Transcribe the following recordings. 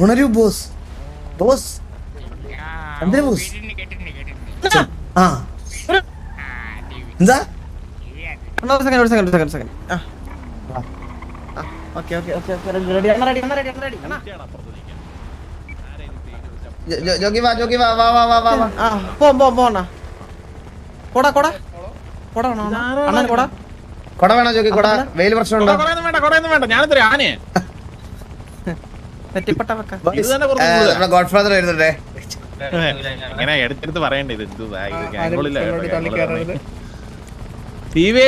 ഉണരൂ boss. Boss എന്തിനാ boss? ആ എന്താ? ജോക്കി വാ, ജോക്കി വാ, വാ വാ വാ വാ വാ. കൊട വേണോ ജോക്കി? കൊട വെയിൽ പ്രശ്നമുണ്ടോ? ഗോഡ് ഫാദർ വരുന്നുണ്ടേ. എടുത്തെടുത്ത് പറയണ്ടേ ഇത്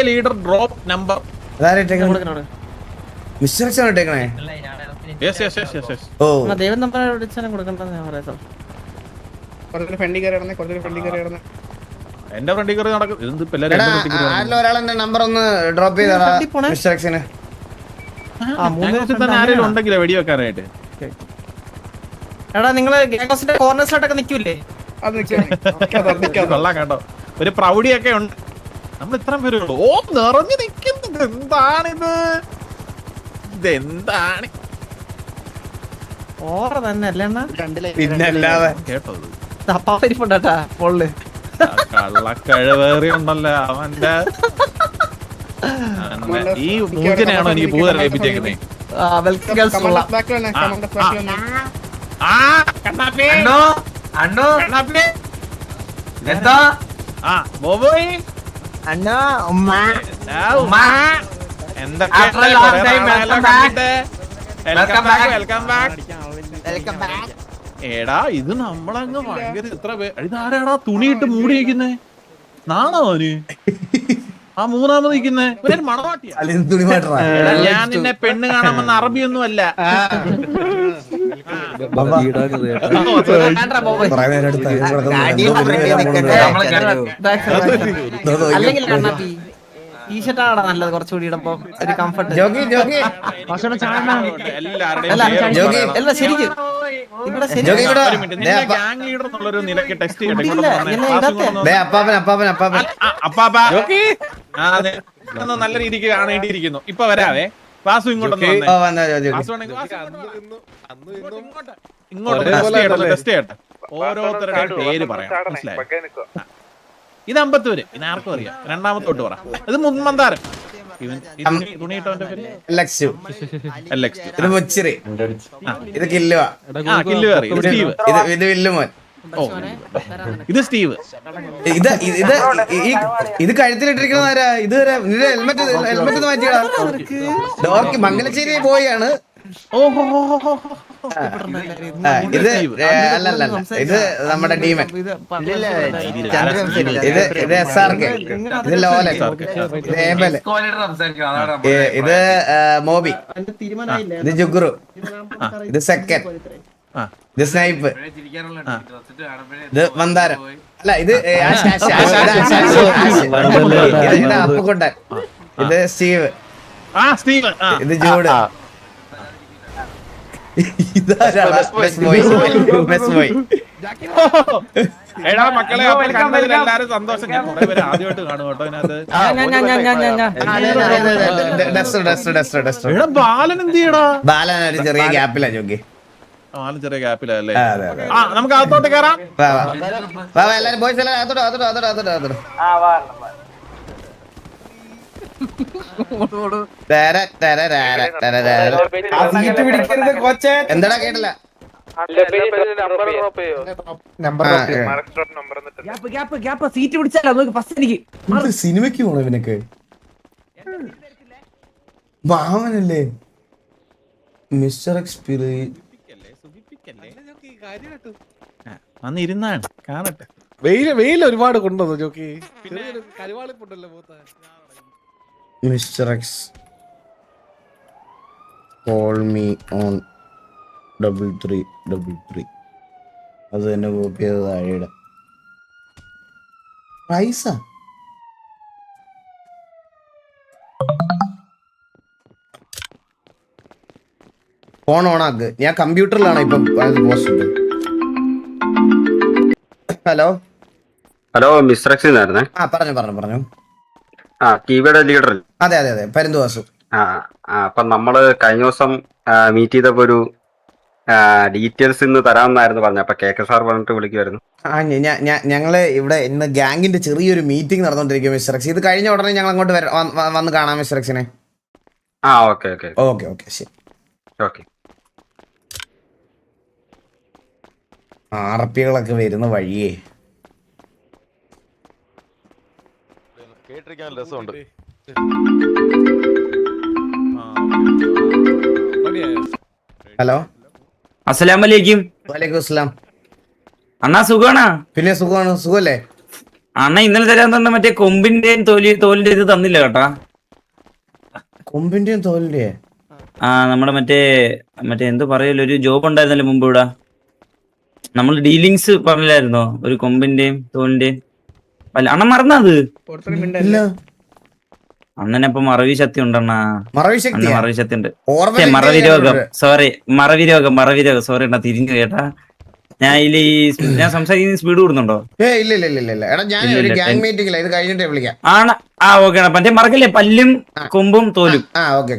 leader drop number mister X ആണ് ഇട്ടേക്കണേ. ഓ എന്റെ ഫ്രണ്ടിൽ കയറി നടക്കും. ആരിലും ഒരാളെന്റെ നമ്പർ ഒന്ന് ഡ്രോപ്പ് ചെയ്താ മിസ്റ്റർ എക്സിന്. ആരെങ്കിലും ഉണ്ടെങ്കിലേ വെടിവെക്കാനായിട്ട്. എടാ നിങ്ങള് ഗ്യാങ്സിന്റെ കോർണേഴ്സിലോട്ടൊക്കെ നിക്കൂലേ? കൊള്ളാം കേട്ടോ, ഒരു പ്രൗഢിയൊക്കെ ഉണ്ട്. നമ്മൾ ഇത്രയും പേരുള്ളൂ. ഓ നിറഞ്ഞു നിക്കുന്നത് എന്താണിത്? ഇതെന്താണ്? ഓറ തന്നെ അല്ലേ അണ്ണാ? പിന്നല്ലാതെ കേട്ടോ തപ്പാരിപ്പുണ്ടാ പൊള്ളു കള്ളക്കഴവേറി ഉണ്ടല്ലോ അവന്റെ. ഈ മൂജനെയാണോ എനിക്ക് പൂതര ഏൽപ്പിച്ചേക്കുന്നേ? എന്താ എടാ ഇത് നമ്മളങ്ങ് ഭയങ്കര എത്ര ഇതാരാടാ തുണിയിട്ട് മൂടിയിരിക്കുന്നേ? നാണോ അവന്? ആ മൂന്നാമത് നിൽക്കുന്നേ മണവാട്ടിയാ? ഞാൻ നിന്നെ പെണ്ണ് കാണാമെന്ന് അറബിയൊന്നും അല്ല. ടീഷർട്ടാണ് നല്ലത്, കുറച്ചുകൂടി ഇടുമ്പോ ഒരു കംഫർട്ട്. അല്ല ശരിക്കും ഗ്യാങ് ലീഡർ എന്നുള്ളൊരു നിലയ്ക്ക് ടെസ്റ്റ് നല്ല രീതിക്ക് കാണേണ്ടിയിരിക്കുന്നു. ഇപ്പൊ വരാവേ വാസു ഇങ്ങോട്ടൊന്ന് ഇങ്ങോട്ട് ടെസ്റ്റ് ചെയ്യട്ടെ. ഓരോരുത്തരുടെ പേര് പറയാം, മനസ്സിലായോ? ഇത് അമ്പത്തൂര്, ഇത് ആർക്കും അറിയാം. രണ്ടാമത്തോട്ട് പറ. ഇത് മുൻമന്താരം. തുണിയിട്ടവന്റെ പേര് ഇത് മുച്ചിറി, ഇത് കില്ലുവ, ഇത് സ്റ്റീവ്, ഇത് വില്ലുമോൻ. ഇത് സ്റ്റീവ്. ഇത് കഴുത്തിലിട്ടിരിക്കുന്ന ആരാ? ഇത് ഹെൽമെറ്റ് മാറ്റിയടാ. ഡോർക്ക് മംഗലശ്ശേരി പോയാണ്. ഇത് അല്ലല്ല, ഇത് നമ്മുടെ ഡീമൻ. ഇത് SRK, ഇത് ലോലൻ, ഇത് ഏബല്, ഇത് മോബി, ഇത് ജുഗ്രു, ഇത് സെക്കൻ, ഇത് സ്നൈപ്പ്, ഇത് മന്ദാരം. അല്ല ഇത് ഇത് അപ്പുകൊണ്ടൻ, ഇത് സ്റ്റീവ്, ഇത് ജൂഡ്. എടാ മക്കളെ എല്ലാരും സന്തോഷം. ഞാൻ കുറെ പേര് ആദ്യമായിട്ട് കാണും കേട്ടോ ഇതിനകത്ത്. ബാലൻ എന്ത് ചെയ്യടാ? ബാലൻ ഒരു ചെറിയ ഗ്യാപ്പിലാ ജോക്കി. ബാലൻ ചെറിയ ഗ്യാപ്പിലല്ലേ? ആ നമുക്ക് അകത്തോട്ട് കയറാം. എല്ലാരും ബോയ്സ് എല്ലാം അതോട്ടോ. എന്താടാ കേട്ടില്ല? സിനിമയ്ക്ക് പോണോ ഇവനൊക്കെ? മാമനല്ലേ മിസ്റ്റർ എക്സ്പീരിയൻസ്. അന്നിരുന്നാണ് കാണട്ടെ. വെയിൽ ഒരുപാട് കൊണ്ടുവന്നു ജോക്കി. കരുവാളിപ്പുണ്ടല്ലോ mister X call me on 3333. അത് തന്നെ കോപ്പി ചെയ്ത് താഴെയിട. പ്രൈസാ ഫോൺ ഓണാക്ക്. ഞാൻ കമ്പ്യൂട്ടറിലാണ് ഇപ്പം പോസ്റ്റ്. ഹലോ മിസ്റ്റർ എക്സ് ആയിരുന്നേ. ആ പറഞ്ഞു. ആ കീബോർഡ് ലീഡർ. അതെ പരുന്തുവാസു. അപ്പൊ നമ്മള് കഴിഞ്ഞ ദിവസം മീറ്റ് ചെയ്തപ്പോ ഒരു ഡീറ്റെയിൽസ് ഇന്ന് തരാമെന്നായിരുന്നു പറഞ്ഞത്. അപ്പൊ KK സാർ പറഞ്ഞിട്ട് വിളിക്കുമായിരുന്നു. ഞങ്ങള് ഇവിടെ ഇന്ന് ഗ്യാങ്ങിന്റെ ചെറിയൊരു മീറ്റിംഗ് നടന്നുകൊണ്ടിരിക്കും മിസ്റ്റർ എക്സ്. ഇത് കഴിഞ്ഞ ഉടനെ ഞങ്ങൾ അങ്ങോട്ട് വന്ന് കാണാം മിസ്റ്റർ എക്സിനെ. ഓക്കെ ഓക്കെ ഓക്കെ ഓക്കെ ശരി. ഓക്കെ. ആർപ്പികളൊക്കെ വരുന്ന വഴിയേ കേട്ടിരിക്കാൻ രസമുണ്ട്. ഹലോ അസ്സലാമലൈക്കും. വലൈക്കും അസ്സലാം. അണ്ണാ സുഖാണാ? പിന്നെ സുഖമാണ്. സുഖല്ലേ അണ്ണ? ഇന്നലെ തരാൻ തന്ന മറ്റേ കൊമ്പിന്റെയും തോലിന്റെ ഇത് തന്നില്ല കേട്ടാ. കൊമ്പിന്റെയും തോലിന്റെയും? നമ്മുടെ മറ്റേ എന്ത് പറയല്ലോ, ഒരു ജോബ് ഉണ്ടായിരുന്നല്ലോ മുമ്പ് ഇവിടെ. നമ്മൾ ഡീലിങ്സ് പറഞ്ഞില്ലായിരുന്നോ, ഒരു കൊമ്പിന്റെയും തോലിന്റെയും? അല്ല അണ്ണൻ മറന്നാ അത്? അണ്ണനപ്പൊ മറവി ശക്തി ഉണ്ടണ്ണാ. മറവി ശക്തി ഉണ്ട്. മറവി രോഗം സോറി സോറി അണ്ണാ, തിരിഞ്ഞു കേട്ടാ. ഞാൻ സംസാരിക്കുന്ന സ്പീഡ് കൂടുന്നുണ്ടോ? ആണ്. ഓക്കെ മറ്റേ മറക്കല്ലേ, പല്ലും കൊമ്പും തോലും. ഓക്കെ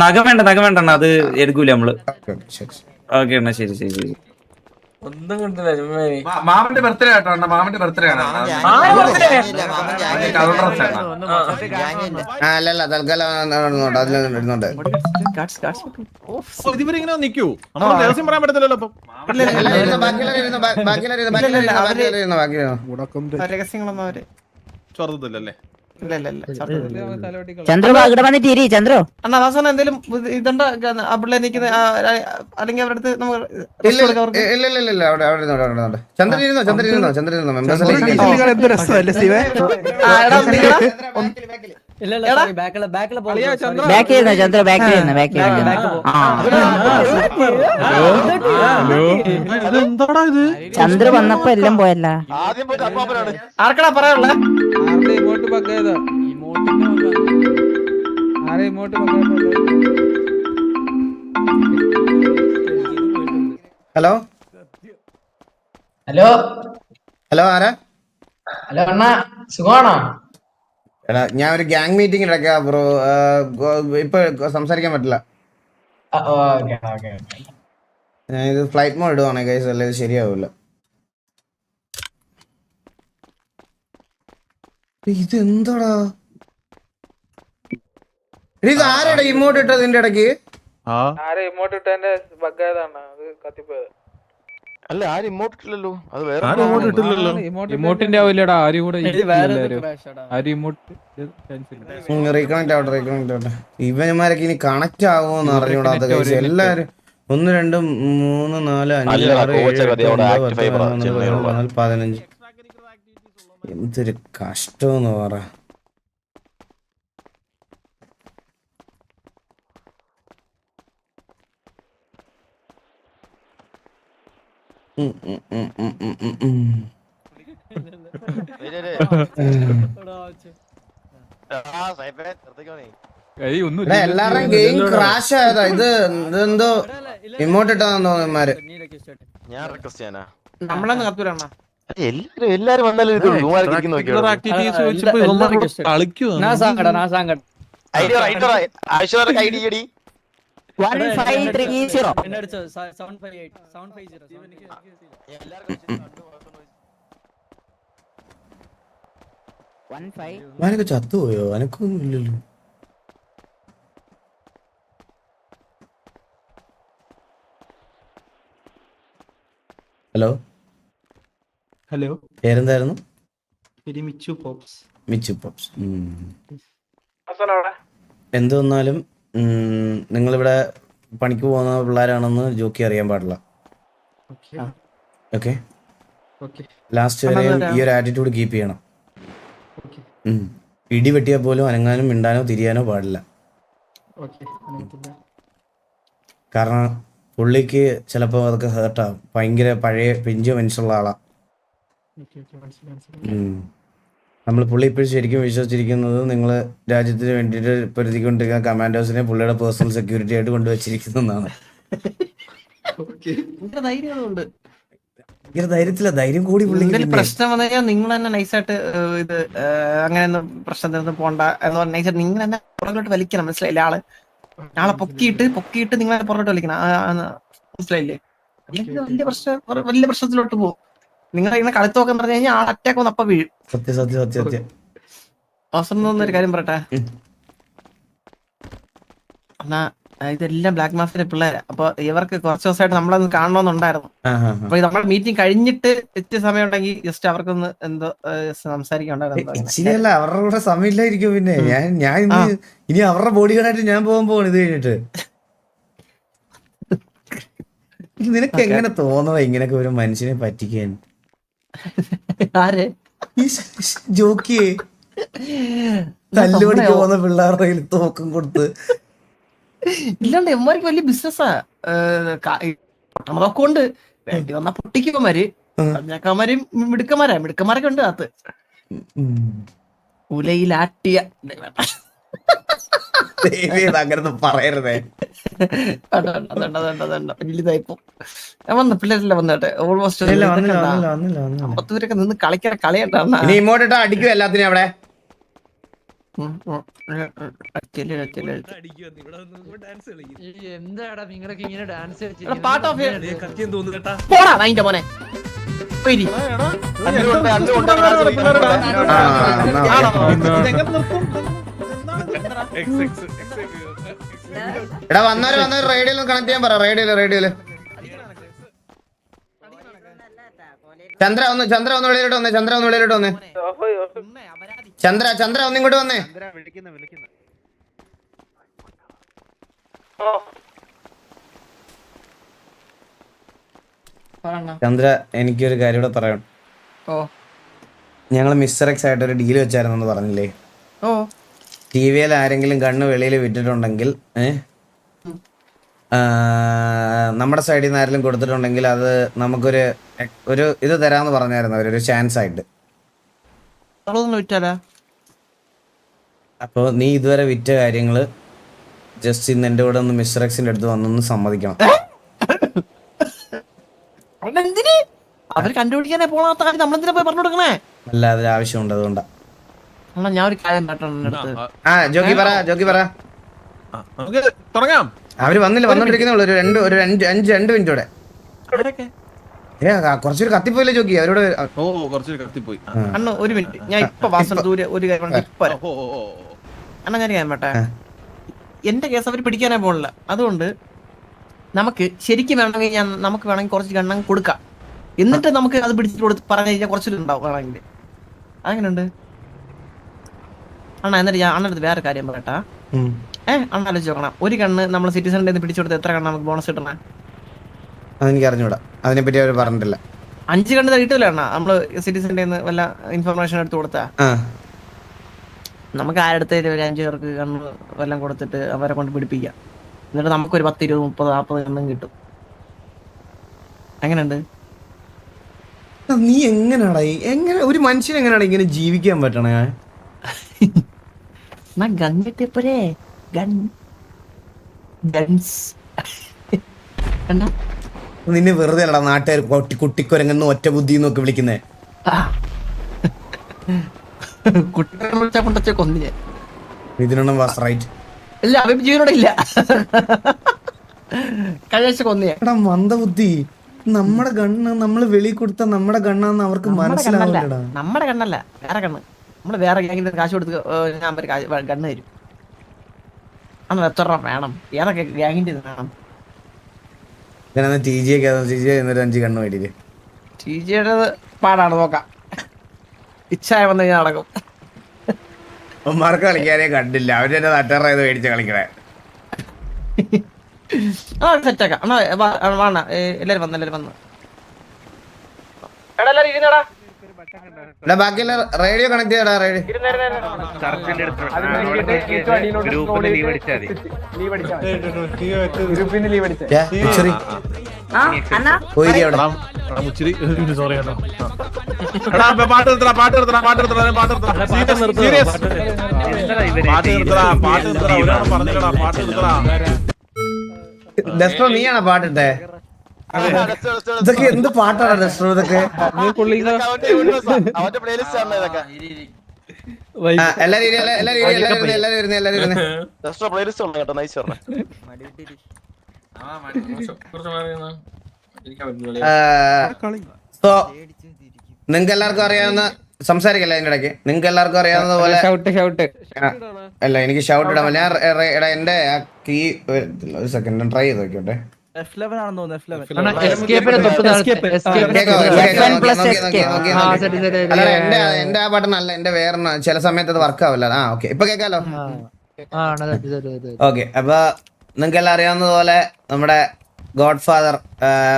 നഖം വേണ്ട അണ്ണാ, അത് എടുക്കൂല നമ്മള്. ഓക്കെ അണ്ണാ, ശരി ശരി ശരി. മാമന്റെ ബർത്ത്ഡേ ആട്ടോ അണ്ണാ, മാമന്റെ ബർത്ത്ഡേ ആണ്. അല്ലല്ല തൽക്കാലം അതിലുണ്ട്. ഇതിവരിങ്ങനെ നിക്കൂ, നമ്മൾ രഹസ്യം പറയാൻ പറ്റത്തില്ലല്ലോ. അപ്പം രഹസ്യങ്ങളൊന്നും അവര് ചോർത്തില്ലല്ലേ? ചന്ദ്രു ഇവിടെ വന്നിട്ട് ഇരി ചന്ദ്രു. അണ്ണാ അവസാനം എന്തെങ്കിലും ഇതുണ്ട ആ പിള്ളേർ നിൽക്കുന്ന, അല്ലെങ്കിൽ അവരുടെ അടുത്ത് ചന്ദ്രു വന്നപ്പോ എല്ലാം പോയല്ല. ആർക്കടാ പറയാനുള്ള? ഹലോ ഹലോ ഹലോ ആരാ? ഹലോ അണ്ണാ സുഖമാണോ? എടാ ഞാൻ ഒരു ഗ്യാങ് മീറ്റിംഗ് ഇടയ്ക്കാ ബ്രോ, ഇപ്പൊ സംസാരിക്കാൻ പറ്റില്ല. ഞാൻ ഇത് ഫ്ലൈറ്റ് മോഡ് ഇടുവാണേ ഗൈസ്, അല്ലേ ഇത് ശരിയാവില്ല. ഇത് എന്താടാ ഇത്? ആരാടാ ഇമോട്ട് ഇട്ടത് ഇതിന്റെ ഇടയ്ക്ക്? അല്ല ആരും ഇമോട്ട് ഇട്ടില്ലല്ലോ. അത് വേറെ ഇമോട്ടിന്റെ ആവില്ലടാ, ആരും കൂടെ റീകണക്ട് ആവട്ടെ. ഇവന്മാരൊക്കെ ഇനി കണക്ട് ആകുമോന്ന് അറിഞ്ഞൂടാത്ത ഗൈസ്. എല്ലാരും 1 2 3 4 5 6 7 8 9 എന്തൊരു കഷ്ടമെന്ന് പറ. എല്ലാവരുടെയും ഗെയിം ക്രാഷ് ആയതാ. ഇതെന്തോ ഇമോട്ട് ഇട്ടാന്ന് തോന്നുന്നമാര്. ഞാൻ റിക്വസ്റ്റ് ചെയ്യാനാ. നമ്മളെന്ന് കത്തൂരാണ എല്ലാരും വന്നാലും ഐഡിയടി 1530. അവനൊക്കെ ചത്തുപോയോ? അനക്കൊന്നും ഇല്ലല്ലോ. ഹലോ ഹലോ, പേരെന്തായിരുന്നു? മിച്ചു പോപ്സ്. മിച്ചു പോപ്സ്. എന്ത് വന്നാലും നിങ്ങളിവിടെ പണിക്ക് പോകുന്ന പിള്ളേരാണെന്ന് ജോക്കി അറിയാൻ പാടില്ല. ഓക്കെ, ലാസ്റ്റ് വരെയും ഈ ഒരു ആറ്റിറ്റ്യൂഡ് കീപ്പ് ചെയ്യണം. ഇടി വെട്ടിയാൽ പോലും അനങ്ങാനും മിണ്ടാനോ തിരിയാനോ പാടില്ല. കാരണം പുള്ളിക്ക് ചിലപ്പോൾ അതൊക്കെ ഹേർട്ടാവും. ഭയങ്കര പഴയ പിഞ്ചു മനസ്സുള്ള ആളാ. നമ്മൾ പുള്ളി ഇപ്പോഴും ശരിക്കും വിശ്വസിച്ചിരിക്കുന്നത് നിങ്ങൾ രാജ്യത്തിന് വേണ്ടിയിട്ട് പൊരുതിക്കൊണ്ടിരിക്കുന്ന കമാൻഡോസിനെ പുള്ളിയുടെ പേഴ്സണൽ സെക്യൂരിറ്റി ആയിട്ട് കൊണ്ടുവച്ചിരിക്കുന്നതാണ്. ഭയങ്കര ധൈര്യത്തില, ധൈര്യം കൂടി പുള്ളി. പ്രശ്നം വന്നു കഴിഞ്ഞാൽ നിങ്ങൾ തന്നെ നൈസായിട്ട് ഇത് അങ്ങനെയൊന്നും പ്രശ്നത്തിനൊന്നും പോണ്ട എന്ന് പറഞ്ഞാൽ നിങ്ങൾ തന്നെ പുറകിലോട്ട് വലിക്കണം. മനസ്സിലായില്ല? ആള് ആളെ പൊക്കിയിട്ട് നിങ്ങളെ പുറത്തോട്ട് കളിക്കണം. മനസ്സിലായില്ലേ? അല്ലെങ്കിൽ വലിയ പ്രശ്നത്തിലോട്ട് പോകും. നിങ്ങൾ ഇങ്ങനെ കളിത്തോക്കാൻ പറഞ്ഞു കഴിഞ്ഞാൽ ആൾ അറ്റാക്ക് വന്ന് അപ്പ വീഴും. സത്യം. അവസരം ഒരു കാര്യം പറയട്ടെ എന്നാ, ഇതെല്ലാം ബ്ലാക്ക് മാഫിയുടെ പിള്ളേരാ. അപ്പൊ ഇവർക്ക് കുറച്ച് ദിവസമായിട്ട് നമ്മളൊന്ന് കാണണമെന്നുണ്ടായിരുന്നു. അപ്പൊ നമ്മുടെ മീറ്റിംഗ് കഴിഞ്ഞിട്ട് എത്തിയ സമയം ഉണ്ടെങ്കിൽ ജസ്റ്റ് അവർക്കൊന്ന് എന്തോ സംസാരിക്കണ്ടായിരുന്നു. ഇച്ചിരിയല്ല, അവരുടെ കൂടെ സമയമില്ലായിരിക്കും. പിന്നെ ഞാൻ ഇനി അവരുടെ ബോഡി ഗാർഡായിട്ട് ഞാൻ പോകാൻ പോവാണ് ഇത് കഴിഞ്ഞിട്ട്. നിനക്ക് എങ്ങനെ തോന്നണ ഇങ്ങനൊക്കെ ഒരു മനുഷ്യനെ പറ്റിക്കാൻ? ആര് ജോക്കിയെ തല്ലുപടിക്ക് പോകുന്ന പിള്ളേരുടെ കയ്യിൽ തോക്കം കൊടുത്ത്. ഇല്ലാണ്ട് എമ്മാർക്ക് വലിയ ബിസിനസ്സാ. പൊട്ടണതൊക്കെ ഉണ്ട്. വേണ്ടി വന്നാ പൊട്ടിക്കുമാര് കഞ്ഞാക്കന്മാരും മിടുക്കന്മാരൊക്കെ ഉണ്ട് അകത്ത്. ഉലയിലാട്ടിയ അങ്ങനെ പറയരുതേ. വലുതായിപ്പോ ഞാൻ വന്ന പിള്ളേരെല്ലാം വന്നോട്ടെ. ഓൾമോസ്റ്റ് അമ്പത്തൂരൊക്കെ നിന്ന് കളിക്കാൻ കളിയണ്ടാ. ഇനി ഇങ്ങോട്ടിട്ട് അടിക്കും എല്ലാത്തിനും അവിടെ. എന്താടാ നിങ്ങളൊക്കെ ഇങ്ങനെ ഡാൻസ് പോടാ അതിന്റെ മോനെ. എടാ വന്നവര് റേഡിയോയിൽ കണക്ട് ചെയ്യാൻ പറ. റേഡിയോയില് ചന്ദ്ര ഒന്ന് വെളിയിലോട്ട് വന്നേ. ചന്ദ്ര ഒന്നിങ്ങോട്ട് വന്നേ. ചന്ദ്ര, എനിക്കൊരു കാര്യം കൂടെ പറയണം. ഞങ്ങള് മിസ്റ്റർ എക്സ് ആയിട്ട് ഒരു ഡീല് വെച്ചായിരുന്നു പറഞ്ഞില്ലേ? ടിവിയിൽ ആരെങ്കിലും കണ്ണ് വെളിയിൽ വിട്ടിട്ടുണ്ടെങ്കിൽ നമ്മുടെ സൈഡിൽ നിന്ന് ആരെങ്കിലും കൊടുത്തിട്ടുണ്ടെങ്കിൽ അത് നമുക്കൊരു ഇത് തരാന്ന് പറഞ്ഞായിരുന്നു അവരൊരു ചാൻസ് ആയിട്ട്. അപ്പൊ നീ ഇതുവരെ വിറ്റ കാര്യങ്ങള് ജസ്റ്റ് ഇന്ന് എന്റെ കൂടെ ഒന്ന് മിസ്റ്റർ എക്സിന്റെ അടുത്ത് വന്നൊന്ന് സമ്മതിക്കണം. അവര് കണ്ടുപിടിക്കാനേ പോണാത്ത കാര്യം നമ്മളെന്തിനാ പോയി പറഞ്ഞു കൊടുക്കണേ? അല്ല, അതിൽ ആവശ്യമുണ്ട്, അതുകൊണ്ടാ. ഞാൻ ഒരു കാര്യം ജോക്കി പറ. തുടങ്ങാം. അവര് വന്നോണ്ടിരിക്കുന്നുള്ളൂ. ഒരു 5 മിനിറ്റ് കൂടെ. കുറച്ചൊരു കത്തിപ്പോയില്ലേ ജോക്കി അവരോട്? കുറച്ചൊരു കത്തിപ്പോയി. അണ്ണ ഒരു മിനിറ്റ്, ഞാൻ ഇപ്പൊ വാസന ദൂരെ ഒരു കാര്യം അണ്ണ ഞാൻ കാര്യം പറ്റേ. എന്റെ കേസ് അവര് പിടിക്കാനേ പോണില്ല. അതുകൊണ്ട് നമുക്ക് ശരിക്കും വേണമെങ്കിൽ നമുക്ക് വേണമെങ്കിൽ കുറച്ച് ഗണ്ണം കൊടുക്കാം. എന്നിട്ട് നമുക്ക് അത് പിടിച്ചിട്ട് കൊടുത്ത് പറഞ്ഞു കഴിഞ്ഞാൽ കുറച്ചൊരു ഉണ്ടാവും വേണമെങ്കിൽ. അങ്ങനെയുണ്ട് അണ്ണ. എന്നിട്ട് ഞാൻ അണ്ണടുത്ത് വേറെ കാര്യം പറയട്ടാ. അണ്ണ ആലോചിച്ച് നോക്കണം. ഒരു കണ്ണ് നമ്മൾ സിറ്റിസണിന്റെ പിടിച്ചു കൊടുത്ത് എത്ര കണ്ണ് നമുക്ക് ബോണസ് കിട്ടണേ? അതെനിക്ക് അറിഞ്ഞൂടാ, അതിനെപ്പറ്റി അവർ പറഞ്ഞിട്ടില്ല. 5 കണ്ണ് കിട്ടില്ല അണ്ണ. നമ്മള് സിറ്റിസണിന്റെ വല്ല ഇൻഫർമേഷൻ എടുത്ത് കൊടുത്താ നമുക്ക് ആരടുത്തേലും ഒരു 5 പേർക്ക് കണ്ണ് വല്ലതും കൊടുത്തിട്ട് അവരെ കൊണ്ട് പിടിപ്പിക്കാം. എന്നിട്ട് നമുക്കൊരു 10, 20, 30, 40 കണ്ണും കിട്ടും. എങ്ങനെയുണ്ട്? നീ എങ്ങനെ ഒരു മനുഷ്യൻ എങ്ങനെയാണ് ഇങ്ങനെ ജീവിക്കാൻ പറ്റണേ? ഗൺ കിട്ടിയപ്പോരേ നിന്നെ വെറുതെ അല്ലടാ നാട്ടുകാർ കുട്ടിക്കൊരങ്ങന്ന് ഒറ്റ ബുദ്ധി എന്നൊക്കെ വിളിക്കുന്നേ. കുട്ടികളെ വിളിച്ചാ കൊണ്ടച്ച കൊന്നില്ലേ? ഇതിനൊന്നും വാസ് റൈറ്റ്. ഇല്ല, അവൻ ജീവനോടെ ഇല്ല. കഴിച്ച കൊന്നിയെ. എടാ മന്ദബുദ്ധി, നമ്മുടെ ഗണ്ണ് നമ്മള് വെളി കൊടുത്ത നമ്മുടെ ഗണ്ണാന്ന് അവർക്ക് മനസ്സിലാവില്ലടാ. നമ്മുടെ കണ്ണല്ല, വേറെ കണ്ണ്. നമ്മള് വേറെ ഗ്യാങ്ങിന്റെ കാശ് കൊടുത്ത് ഞാൻ ഗണ്ണ് തരും. അന്ന് എത്ര രൂപ വേണം? ഏതൊക്കെ ഗ്യാങ്ങിന്റെ ഇത് വേണം? ടി ജി എന്നിട്ട് 5 കണ്ണ് മേടിയില്ലേ? ടി ജിയുടെ പാടാണ്, നോക്കാം. ഇച്ഛായ വന്നു കഴിഞ്ഞാൽ നടക്കും. അവന്മാർക്ക് കളിക്കാനേ കണ്ടില്ല, അവര് എന്നെ നട്ടറായത് മേടിച്ച കളിക്കണേ. സെറ്റാക്കാം. വേണ എല്ലാരും വന്നു. എടാ എല്ലാരും ഇരുന്നടാ. ബാക്കിയുള്ള റേഡിയോ കണക്ട് ചെയ്യടാ. റേഡിയോ ഡെസ്ട്രോ നീയാണോ പാട്ടിട്ടെ? ഇതൊക്കെ എന്ത് പാട്ടാണ് ഡെസ്ട്രോ? ഇതൊക്കെ എല്ലാരും ഇരുന്നേ. പ്ലേലിസ്റ്റ് ഉള്ള കേട്ടോ നൈസ് പറഞ്ഞ സോ നിങ്ങൾക്ക് എല്ലാവർക്കും അറിയാവുന്ന സംസാരിക്കല്ല അതിന്റെ ഇടയ്ക്ക്. നിങ്ങൾക്ക് എല്ലാവർക്കും അറിയാവുന്ന പോലെ അല്ല, എനിക്ക് ഷൗട്ട് ഇടാൻ ഞാൻ എടാ എന്റെ ആ കീ ഒരു സെക്കൻഡ് ട്രൈ ചെയ്ത് നോക്കിയോട്ടെ. അല്ല എന്റെ ആ ബട്ടൺ അല്ല, എന്റെ വേറെ ചില സമയത്ത് അത് വർക്ക് ആവില്ല. ഓക്കെ, ഇപ്പൊ കേക്കാലോ. ഓക്കെ, അപ്പൊ നിങ്ങൾക്ക് എല്ലാം അറിയാവുന്ന പോലെ നമ്മുടെ ഗോഡ് ഫാദർ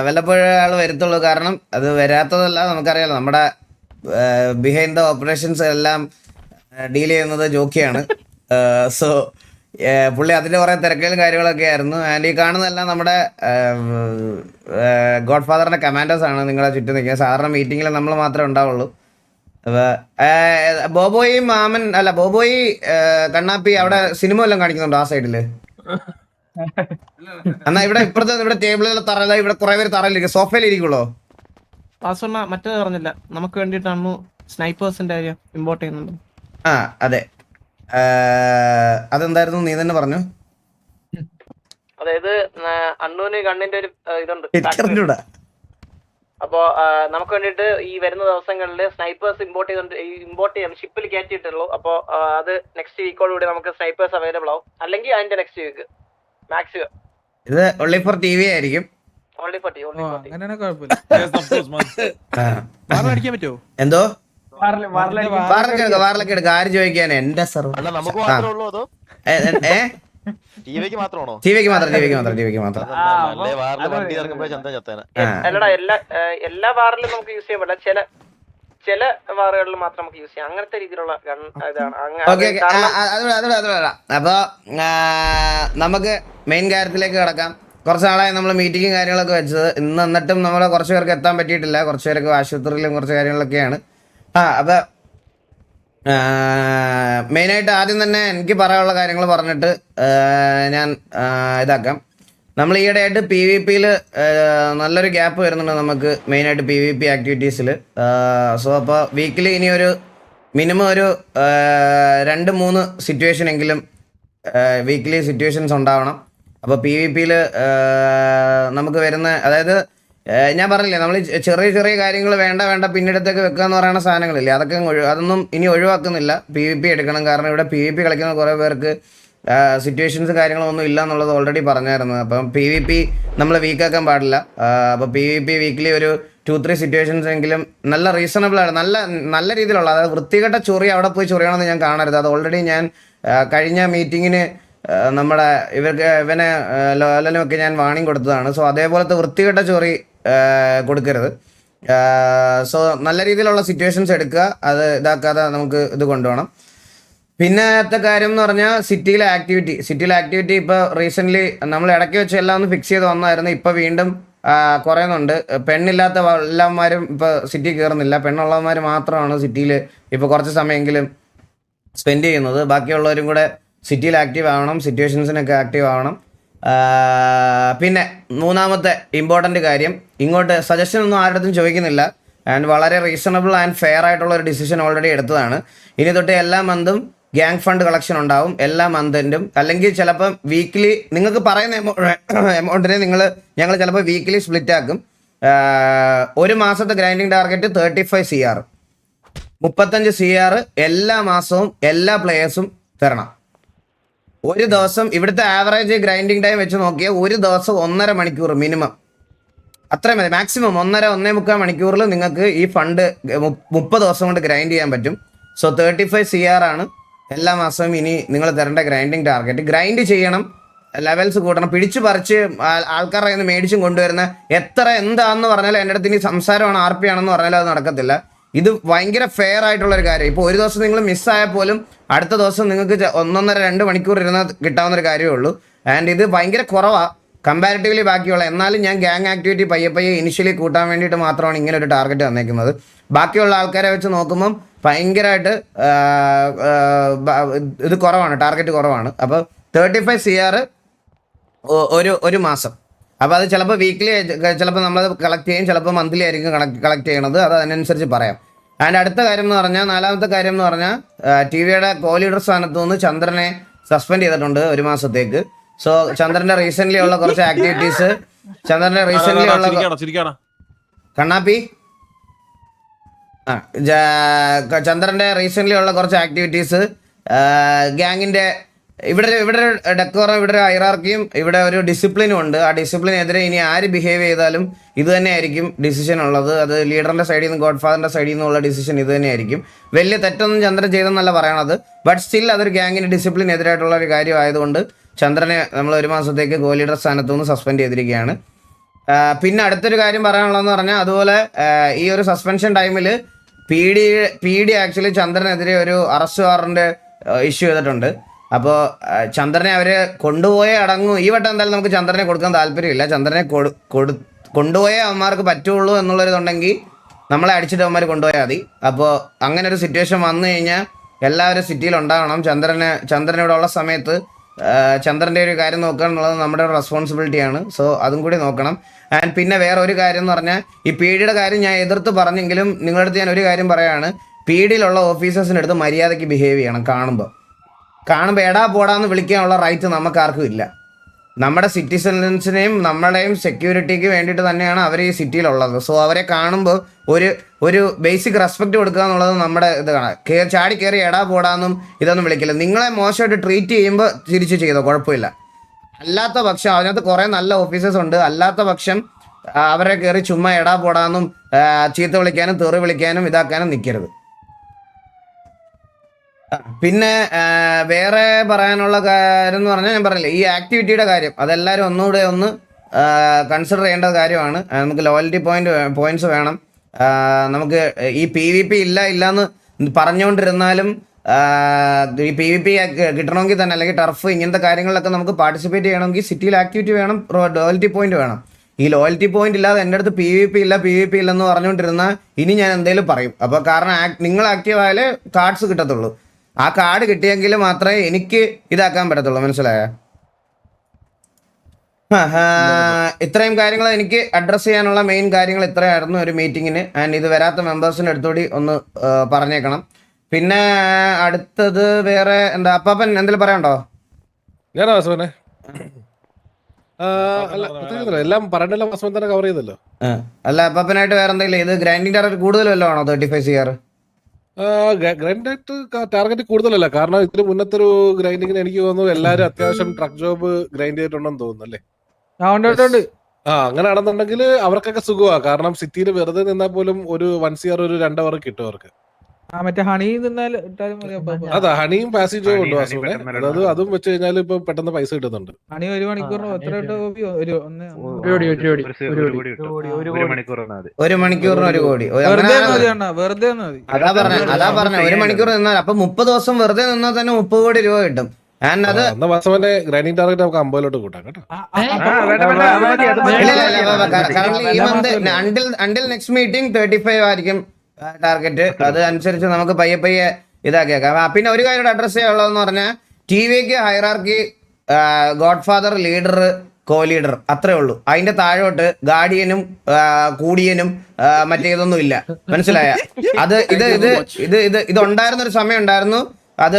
വല്ലപ്പോഴും ആൾ വരത്തുള്ളൂ. കാരണം അത് വരാത്തതല്ല, നമുക്കറിയാലോ നമ്മുടെ ബിഹൈൻഡ് ദ ഓപ്പറേഷൻസ് എല്ലാം ഡീൽ ചെയ്യുന്നത് ജോക്കിയാണ്. സോ പുള്ളി അതിന്റെ കുറെ തിരക്കുകളും കാര്യങ്ങളൊക്കെ ആയിരുന്നു. ആൻഡ് ഈ കാണുന്നതെല്ലാം നമ്മുടെ ഗോഡ് ഫാദറിന്റെ കമാൻഡേഴ്സ് ആണ് നിങ്ങളെ ചുറ്റും നിൽക്കുന്നത്. സാധാരണ മീറ്റിങ്ങിൽ നമ്മൾ മാത്രമേ ഉണ്ടാവുള്ളൂ. അപ്പൊ ബോബോയി മാമൻ അല്ല ബോബോയി കണ്ണാപ്പി അവിടെ സിനിമ എല്ലാം കാണിക്കുന്നുണ്ടോ ആ സൈഡില്? എന്നാ ഇവിടെ ഇപ്പുറത്തെ ഇവിടെ ടേബിളിൽ തറയില്ല, ഇവിടെ കുറെ പേര് തറയിലിരിക്കും, സോഫയിൽ ഇരിക്കുള്ളൂ. വാസുണ്ണ മറ്റേത് പറഞ്ഞില്ല, നമുക്ക് വേണ്ടിയിട്ടാണ് സ്നൈപ്പേഴ്സിന്റെ കാര്യം ഇമ്പോർട്ട് ചെയ്യുന്നുണ്ട്. അതെ, അതെന്തായിരുന്നു നീ തന്നെ പറഞ്ഞു. അതായത് അണ്ണൂന് കണ്ണിന്റെ ഒരു ഇതുണ്ട്. അപ്പോ നമുക്ക് വേണ്ടിട്ട് ഈ വരുന്ന ദിവസങ്ങളിൽ സ്നൈപ്പേഴ്സ് ഇമ്പോർട്ട് ചെയ്യാൻ ഷിപ്പിൽ കയറ്റിയിട്ടുള്ളൂ. അപ്പോ അത് നെക്സ്റ്റ് വീക്കോടുകൂടി നമുക്ക് സ്നൈപ്പേഴ്സ് അവൈലബിൾ ആവും, അല്ലെങ്കിൽ അതിന്റെ നെക്സ്റ്റ് വീക്ക് മാക്സിമം. ഇത് ഓൺലി ഫോർ ടി വി ആയിരിക്കും. എന്തോ വാറിലൊക്കെ എടുക്കാം. ആര് ചോദിക്കാൻ? എന്റെ സർവർ നമുക്ക് മാത്രമേ ഉള്ളൂ അതോ ടിവിക്ക് മാത്രമാണോ? ടിവിക്ക് മാത്രം. വണ്ടി ഇറങ്ങുമ്പോഴേ ചന്ത ചത്തേനെ. അല്ലടാ, എല്ലാ വാറിലും നമുക്ക് യൂസ് ചെയ്യാൻ പറ്റില്ല, ചില വാറുകളിൽ മാത്രം നമുക്ക് യൂസ് ചെയ്യാം. അങ്ങനത്തെ രീതിയിലുള്ള അപ്പൊ നമുക്ക് മെയിൻ കാര്യത്തിലേക്ക് കിടക്കാം. കുറച്ച് നാളായി നമ്മൾ മീറ്റിങ്ങും കാര്യങ്ങളൊക്കെ വെച്ചത്. ഇന്ന് എന്നിട്ടും നമ്മളെ കുറച്ച് പേർക്ക് എത്താൻ പറ്റിയിട്ടില്ല. കുറച്ച് പേർക്ക് ആശുപത്രിയിലും കുറച്ച് കാര്യങ്ങളൊക്കെയാണ്. അപ്പൊ മെയിനായിട്ട് ആദ്യം തന്നെ എനിക്ക് പറയാനുള്ള കാര്യങ്ങൾ പറഞ്ഞിട്ട് ഞാൻ ഇതാക്കാം. നമ്മൾ ഈയിടെയായിട്ട് PvP-യിൽ നല്ലൊരു ഗ്യാപ്പ് വരുന്നുണ്ട് നമുക്ക്, മെയിനായിട്ട് PvP ആക്ടിവിറ്റീസിൽ. സോ അപ്പോൾ വീക്കിലി ഇനി ഒരു മിനിമം ഒരു 2-3 സിറ്റുവേഷൻ എങ്കിലും വീക്കിലി സിറ്റുവേഷൻസ് ഉണ്ടാവണം. അപ്പോൾ PvP-യിൽ നമുക്ക് വരുന്ന, അതായത് ഞാൻ പറഞ്ഞില്ലേ, നമ്മൾ ചെറിയ ചെറിയ കാര്യങ്ങൾ വേണ്ട പിന്നീടത്തേക്ക് വെക്കുക എന്ന് പറയുന്ന സാധനങ്ങളില്ലേ, അതൊന്നും ഇനി ഒഴിവാക്കുന്നില്ല. PvP എടുക്കണം. കാരണം ഇവിടെ PvP കളിക്കുന്ന കുറേ പേർക്ക് സിറ്റുവേഷൻസ് കാര്യങ്ങളൊന്നും ഇല്ല എന്നുള്ളത് ഓൾറെഡി പറഞ്ഞായിരുന്നു. അപ്പം PvP നമ്മൾ വീക്കാക്കാൻ പാടില്ല. അപ്പോൾ PvP വീക്കിലി ഒരു 2-3 സിറ്റുവേഷൻസ് എങ്കിലും നല്ല റീസണബിൾ ആണ്, നല്ല രീതിയിലുള്ള, അതായത് വൃത്തികെട്ട ചൊറി അവിടെ പോയി ചൊറിയണമെന്ന് ഞാൻ കാണരുത്. അത് ഓൾറെഡി ഞാൻ കഴിഞ്ഞ മീറ്റിങ്ങിന് നമ്മുടെ ഇവനെ ലോലനുമൊക്കെ ഞാൻ വാണിംഗ് കൊടുത്തതാണ്. സോ അതേപോലത്തെ വൃത്തികെട്ട ചൊറി കൊടുക്കരുത്. സോ നല്ല രീതിയിലുള്ള സിറ്റുവേഷൻസ് എടുക്കുക, അത് ഇതാക്കാതെ നമുക്ക് ഇത് കൊണ്ടുപോകണം. പിന്നത്തെ കാര്യം എന്ന് പറഞ്ഞാൽ സിറ്റിയിലെ ആക്ടിവിറ്റി ഇപ്പോൾ റീസെൻ്റ്ലി നമ്മൾ ഇടയ്ക്ക് വെച്ച് എല്ലാം ഒന്ന് ഫിക്സ് ചെയ്ത് വന്നായിരുന്നു. ഇപ്പോൾ വീണ്ടും കുറയുന്നുണ്ട്. പെണ്ണില്ലാത്ത എല്ലാവന്മാരും ഇപ്പോൾ സിറ്റി കയറുന്നില്ല, പെണ്ണുള്ളവന്മാർ മാത്രമാണ് സിറ്റിയിൽ ഇപ്പോൾ കുറച്ച് സമയമെങ്കിലും സ്പെൻഡ് ചെയ്യുന്നത്. ബാക്കിയുള്ളവരും കൂടെ സിറ്റിയിൽ ആക്റ്റീവ് ആവണം, സിറ്റുവേഷൻസിനൊക്കെ ആക്റ്റീവ് ആവണം. പിന്നെ മൂന്നാമത്തെ ഇമ്പോർട്ടൻ്റ് കാര്യം, ഇങ്ങോട്ട് സജഷൻ ഒന്നും ആരുടെടുത്തും ചോദിക്കുന്നില്ല. ആൻഡ് വളരെ റീസണബിൾ ആൻഡ് ഫെയർ ആയിട്ടുള്ള ഒരു ഡിസിഷൻ ഓൾറെഡി എടുത്തതാണ്. ഇനി തൊട്ട് എല്ലാ മന്തും ഗ്യാങ് ഫണ്ട് കളക്ഷൻ ഉണ്ടാവും, എല്ലാ മന്തിൻ്റെയും. അല്ലെങ്കിൽ ചിലപ്പം വീക്കിലി നിങ്ങൾക്ക് പറയുന്ന എമൗണ്ടിനെ ഞങ്ങൾ ചിലപ്പോൾ വീക്കിലി സ്പ്ലിറ്റ് ആക്കും. ഒരു മാസത്തെ ഗ്രൈൻഡിങ് ടാർഗറ്റ് 35 CR, 35 CR എല്ലാ മാസവും എല്ലാ പ്ലേയേഴ്സും തരണം. ഒരു ദിവസം ഇവിടുത്തെ ആവറേജ് ഗ്രൈൻഡിങ് ടൈം വെച്ച് നോക്കിയാൽ ഒരു ദിവസം 1.5 മണിക്കൂർ മിനിമം, അത്രയും മതി. മാക്സിമം 1.5-1.25 മണിക്കൂറിൽ നിങ്ങൾക്ക് ഈ ഫണ്ട് 30 ദിവസം കൊണ്ട് ഗ്രൈൻഡ് ചെയ്യാൻ പറ്റും. സോ 35 CR ആണ് എല്ലാ മാസവും ഇനി നിങ്ങൾ തരേണ്ട ഗ്രൈൻഡിങ് ടാർഗറ്റ്. ഗ്രൈൻഡ് ചെയ്യണം, ലെവൽസ് കൂട്ടണം. പിടിച്ചു പറിച്ച് ആൾക്കാരുടെ കയ്യിൽ നിന്ന് മേടിച്ചും കൊണ്ടുവരുന്ന എന്താന്ന് പറഞ്ഞാലും എൻ്റെ അടുത്ത് ഇനി സംസാരമാണ് RP ആണെന്ന് പറഞ്ഞാലും അത് നടക്കത്തില്ല. ഇത് ഭയങ്കര ഫെയർ ആയിട്ടുള്ളൊരു കാര്യം. ഇപ്പോൾ ഒരു ദിവസം നിങ്ങൾ മിസ്സായാൽ പോലും അടുത്ത ദിവസം നിങ്ങൾക്ക് 1.5-2 മണിക്കൂർ ഇരുന്ന് കിട്ടാവുന്നൊരു കാര്യമേ ഉള്ളൂ. ആൻഡ് ഇത് ഭയങ്കര കുറവാണ് കമ്പാരിറ്റീവ്ലി ബാക്കിയുള്ള. എന്നാലും ഞാൻ ഗ്യാങ് ആക്ടിവിറ്റി പയ്യെ ഇനിഷ്യലി കൂട്ടാൻ വേണ്ടിയിട്ട് മാത്രമാണ് ഇങ്ങനെ ഒരു ടാർഗറ്റ് തന്നേക്കുന്നത്. ബാക്കിയുള്ള ആൾക്കാരെ വെച്ച് നോക്കുമ്പം ഭയങ്കരമായിട്ട് ഇത് കുറവാണ്, ടാർഗറ്റ് കുറവാണ്. അപ്പോൾ 35 CR ഒരു മാസം. അപ്പോൾ അത് ചിലപ്പോൾ വീക്ക്ലി ചിലപ്പോൾ നമ്മളത് കളക്ട് ചെയ്യും, ചിലപ്പോൾ മന്ത്ലി ആയിരിക്കും കളക്ട് ചെയ്യണത്. അത് അതിനനുസരിച്ച് പറയാം. ആൻഡ് അടുത്ത കാര്യം എന്ന് പറഞ്ഞാൽ, നാലാമത്തെ കാര്യം എന്ന് പറഞ്ഞാൽ, ടിവിയുടെ കോ ലീഡർ സ്ഥാനത്ത് നിന്ന് ചന്ദ്രനെ സസ്പെൻഡ് ചെയ്തിട്ടുണ്ട് 1 മാസത്തേക്ക്. സോ ചന്ദ്രന്റെ റീസെന്റ് ഉള്ള കുറച്ച് ആക്ടിവിറ്റീസ്, ചന്ദ്രന്റെ റീസെന്റ് ഉള്ള കണ്ണാപ്പി ചന്ദ്രന്റെ റീസെന്റ് ഉള്ള കുറച്ച് ആക്ടിവിറ്റീസ്, ഗ്യാങ്ങിന്റെ ഇവിടെ ഒരു ഡെക്കോറും, ഇവിടെ ഒരു ഹൈറാർക്കിയും, ഇവിടെ ഒരു ഡിസിപ്ലിനും ഉണ്ട്. ആ ഡിസിപ്ലിനെതിരെ ഇനി ആര് ബിഹേവ് ചെയ്താലും ഇത് തന്നെയായിരിക്കും ഡിസിഷൻ ഉള്ളത്. അത് ലീഡറിന്റെ സൈഡിൽ നിന്ന്, ഗോഡ് ഫാദറിന്റെ സൈഡിൽ നിന്നുള്ള ഡിസിഷൻ ഇത് തന്നെയായിരിക്കും. വലിയ തെറ്റൊന്നും ചന്ദ്രൻ ചെയ്തെന്നല്ല പറയണത്, ബട്ട് സ്റ്റിൽ അതൊരു ഗ്യാങ്ങിന്റെ ഡിസിപ്ലിൻ എതിരായിട്ടുള്ള ഒരു കാര്യമായതുകൊണ്ട് ചന്ദ്രനെ നമ്മൾ 1 മാസത്തേക്ക് കോ ലീഡർ സ്ഥാനത്തു നിന്ന് സസ്പെൻഡ് ചെയ്തിരിക്കുകയാണ്. പിന്നെ അടുത്തൊരു കാര്യം പറയാനുള്ളതെന്ന് പറഞ്ഞാൽ, അതുപോലെ ഈ ഒരു സസ്പെൻഷൻ ടൈമിൽ പി ഡി ആക്ച്വലി ചന്ദ്രനെതിരെ ഒരു അറസ്റ്റ് വാറന്റ് ഇഷ്യൂ ചെയ്തിട്ടുണ്ട്. അപ്പോൾ ചന്ദ്രനെ അവർ കൊണ്ടുപോയേ അടങ്ങും. ഈ വട്ടം എന്തായാലും നമുക്ക് ചന്ദ്രനെ കൊടുക്കാൻ താല്പര്യമില്ല. ചന്ദ്രനെ കൊണ്ടുപോയേ അവന്മാർക്ക് പറ്റുള്ളൂ എന്നുള്ളൊരിതുണ്ടെങ്കിൽ നമ്മളെ അടിച്ചിട്ട് അവന്മാർ കൊണ്ടുപോയാൽ മതി. അപ്പോൾ അങ്ങനെ ഒരു സിറ്റുവേഷൻ വന്നു കഴിഞ്ഞാൽ എല്ലാവരും സിറ്റിയിൽ ഉണ്ടാവണം. ചന്ദ്രൻ ഇവിടെ ഉള്ള സമയത്ത് ചന്ദ്രൻ്റെ ഒരു കാര്യം നോക്കുക എന്നുള്ളത് നമ്മുടെ ഒരു റെസ്പോൺസിബിലിറ്റിയാണ്. സോ അതും കൂടി നോക്കണം. ആൻഡ് പിന്നെ വേറെ ഒരു കാര്യം എന്ന് പറഞ്ഞാൽ, ഈ പി ഡിയുടെ കാര്യം ഞാൻ എതിർത്ത് പറഞ്ഞെങ്കിലും നിങ്ങളുടെ അടുത്ത് ഞാൻ ഒരു കാര്യം പറയുകയാണ്. പി ഡിയിലുള്ള ഓഫീസേഴ്സിൻ്റെ അടുത്ത് മര്യാദയ്ക്ക് ബിഹേവ് ചെയ്യണം. കാണുമ്പോൾ എടാ പോടാന്ന് വിളിക്കാനുള്ള റൈറ്റ് നമുക്കാർക്കും ഇല്ല. നമ്മുടെ സിറ്റിസൺസിനെയും നമ്മുടെയും സെക്യൂരിറ്റിക്ക് വേണ്ടിയിട്ട് തന്നെയാണ് അവർ ഈ സിറ്റിയിലുള്ളത്. സോ അവരെ കാണുമ്പോൾ ഒരു ബേസിക് റെസ്പെക്റ്റ് കൊടുക്കുക എന്നുള്ളത് നമ്മുടെ ഇത് കാണാം. ചാടി കയറി എടാ പോടാന്നും ഇതൊന്നും വിളിക്കില്ല. നിങ്ങളെ മോശമായിട്ട് ട്രീറ്റ് ചെയ്യുമ്പോൾ തിരിച്ച് ചെയ്തോ, കുഴപ്പമില്ല. അല്ലാത്ത പക്ഷം അതിനകത്ത് കുറേ നല്ല ഓഫീസേഴ്സ് ഉണ്ട്. അല്ലാത്ത പക്ഷം അവരെ കയറി ചുമ്മാ എടാ പോടാന്നും ചീത്ത വിളിക്കാനും തെറി വിളിക്കാനും ഇതാക്കാനും നിൽക്കരുത്. പിന്നെ വേറെ പറയാനുള്ള കാര്യം എന്ന് പറഞ്ഞാൽ, ഞാൻ പറഞ്ഞില്ലേ ഈ ആക്ടിവിറ്റിയുടെ കാര്യം, അതെല്ലാവരും ഒന്നുകൂടെ ഒന്ന് കൺസിഡർ ചെയ്യേണ്ട കാര്യമാണ്. നമുക്ക് ലോയൽറ്റി പോയിന്റ്സ് വേണം. നമുക്ക് ഈ PvP ഇല്ല എന്ന് പറഞ്ഞുകൊണ്ടിരുന്നാലും ഈ PvP കിട്ടണമെങ്കിൽ തന്നെ, അല്ലെങ്കിൽ ടർഫ് ഇങ്ങനത്തെ കാര്യങ്ങളിലൊക്കെ നമുക്ക് പാർട്ടിസിപ്പേറ്റ് ചെയ്യണമെങ്കിൽ സിറ്റിയിൽ ആക്ടിവിറ്റി വേണം, ലോയൽറ്റി പോയിന്റ് വേണം. ഈ ലോയൽറ്റി പോയിന്റ് ഇല്ലാതെ എൻ്റെ അടുത്ത് PvP ഇല്ലെന്ന് പറഞ്ഞുകൊണ്ടിരുന്നാൽ ഇനി ഞാൻ എന്തെങ്കിലും പറയും. അപ്പോൾ കാരണം നിങ്ങൾ ആക്റ്റീവ് ആയാലേ കാർഡ്സ് കിട്ടത്തുള്ളൂ. ആ കാർഡ് കിട്ടിയെങ്കിൽ മാത്രമേ എനിക്ക് ഇതാക്കാൻ പറ്റത്തുള്ളൂ. മനസ്സിലായ? ഇത്രയും കാര്യങ്ങൾ എനിക്ക് അഡ്രസ്സ് ചെയ്യാനുള്ള മെയിൻ കാര്യങ്ങൾ ഇത്രയായിരുന്നു ഒരു മീറ്റിങ്ങിന്. ആൻഡ് ഇത് വരാത്ത മെമ്പേഴ്സിൻ്റെ അടുത്തോടി ഒന്ന് പറഞ്ഞേക്കണം. പിന്നെ അടുത്തത് വേറെ എന്താ, അപ്പാപ്പൻ എന്തെങ്കിലും പറയാനുണ്ടോ? ഞാനാ വാസുവിനെ എല്ലാം പറഞ്ഞ വാസുവൻ തന്നെ കവർ ചെയ്തല്ലോ. അല്ല, അപ്പാപ്പനായിട്ട് വേറെ എന്തെങ്കിലും ഇത് ഗ്രൈൻഡിങ് ടാർഗറ്റ് കൂടുതൽ വല്ലതും ആണോ 35 CR? ഗ്രൈൻഡായിട്ട് ടാർഗറ്റ് കൂടുതലല്ല. കാരണം ഇതിന് മുന്നത്തെ ഒരു ഗ്രൈൻഡിങ്ങിന് എനിക്ക് തോന്നുന്നു എല്ലാരും അത്യാവശ്യം ട്രക്ക് ജോബ് ഗ്രൈൻഡ് ചെയ്തിട്ടുണ്ടെന്ന് തോന്നുന്നു അല്ലേ? അങ്ങനെയാണെന്നുണ്ടെങ്കിൽ അവർക്കൊക്കെ സുഖമാണ്. കാരണം സിറ്റിയിൽ വെറുതെ നിന്നാൽ പോലും ഒരു 1 CR ഒരു 2 അവർ കിട്ടും അവർക്ക്. മറ്റേ ഹണി നിന്നാൽ അതാ ഹണിയും പാസീവ് ജോബ് ഉണ്ട് വാസുവിനെ. അതായത് അതും വെച്ച് കഴിഞ്ഞാൽ ഇപ്പൊ പെട്ടെന്ന് പൈസ കിട്ടുന്നുണ്ട്. ഹണി 1 മണിക്കൂറിന് എത്ര ഒരു മണിക്കൂറിന് 1 കോടി. അതാ പറഞ്ഞ 1 മണിക്കൂർ നിന്നാൽ അപ്പൊ 30 ദിവസം വെറുതെ നിന്നാൽ തന്നെ 30 കോടി രൂപ കിട്ടും. വാസുവിന്റെ ഗ്രൈൻഡിങ് ടാർഗറ്റ് നമുക്ക് 50 കൂട്ടാം കേട്ടോ. ഈ മന്ത് അണ്ടിൽ നെക്സ്റ്റ് മീറ്റിംഗ് 35 ആയിരിക്കും ടാർഗറ്റ്. അത് അനുസരിച്ച് നമുക്ക് പയ്യെ ഇതാക്കിയേക്കാം. പിന്നെ ഒരു കാര്യം അഡ്രസ് ചെയ്യാനുള്ളതെന്ന് പറഞ്ഞാൽ, TVക്ക് hierarchy, god father, leader, co leader അത്രേ ഉള്ളൂ. അതിന്റെ താഴോട്ട് ഗാർഡിയനും കൂടിയനും മറ്റേതൊന്നും ഇല്ല. മനസ്സിലായ? അത് ഇത് ഉണ്ടായിരുന്ന ഒരു സമയം ഉണ്ടായിരുന്നു. അത്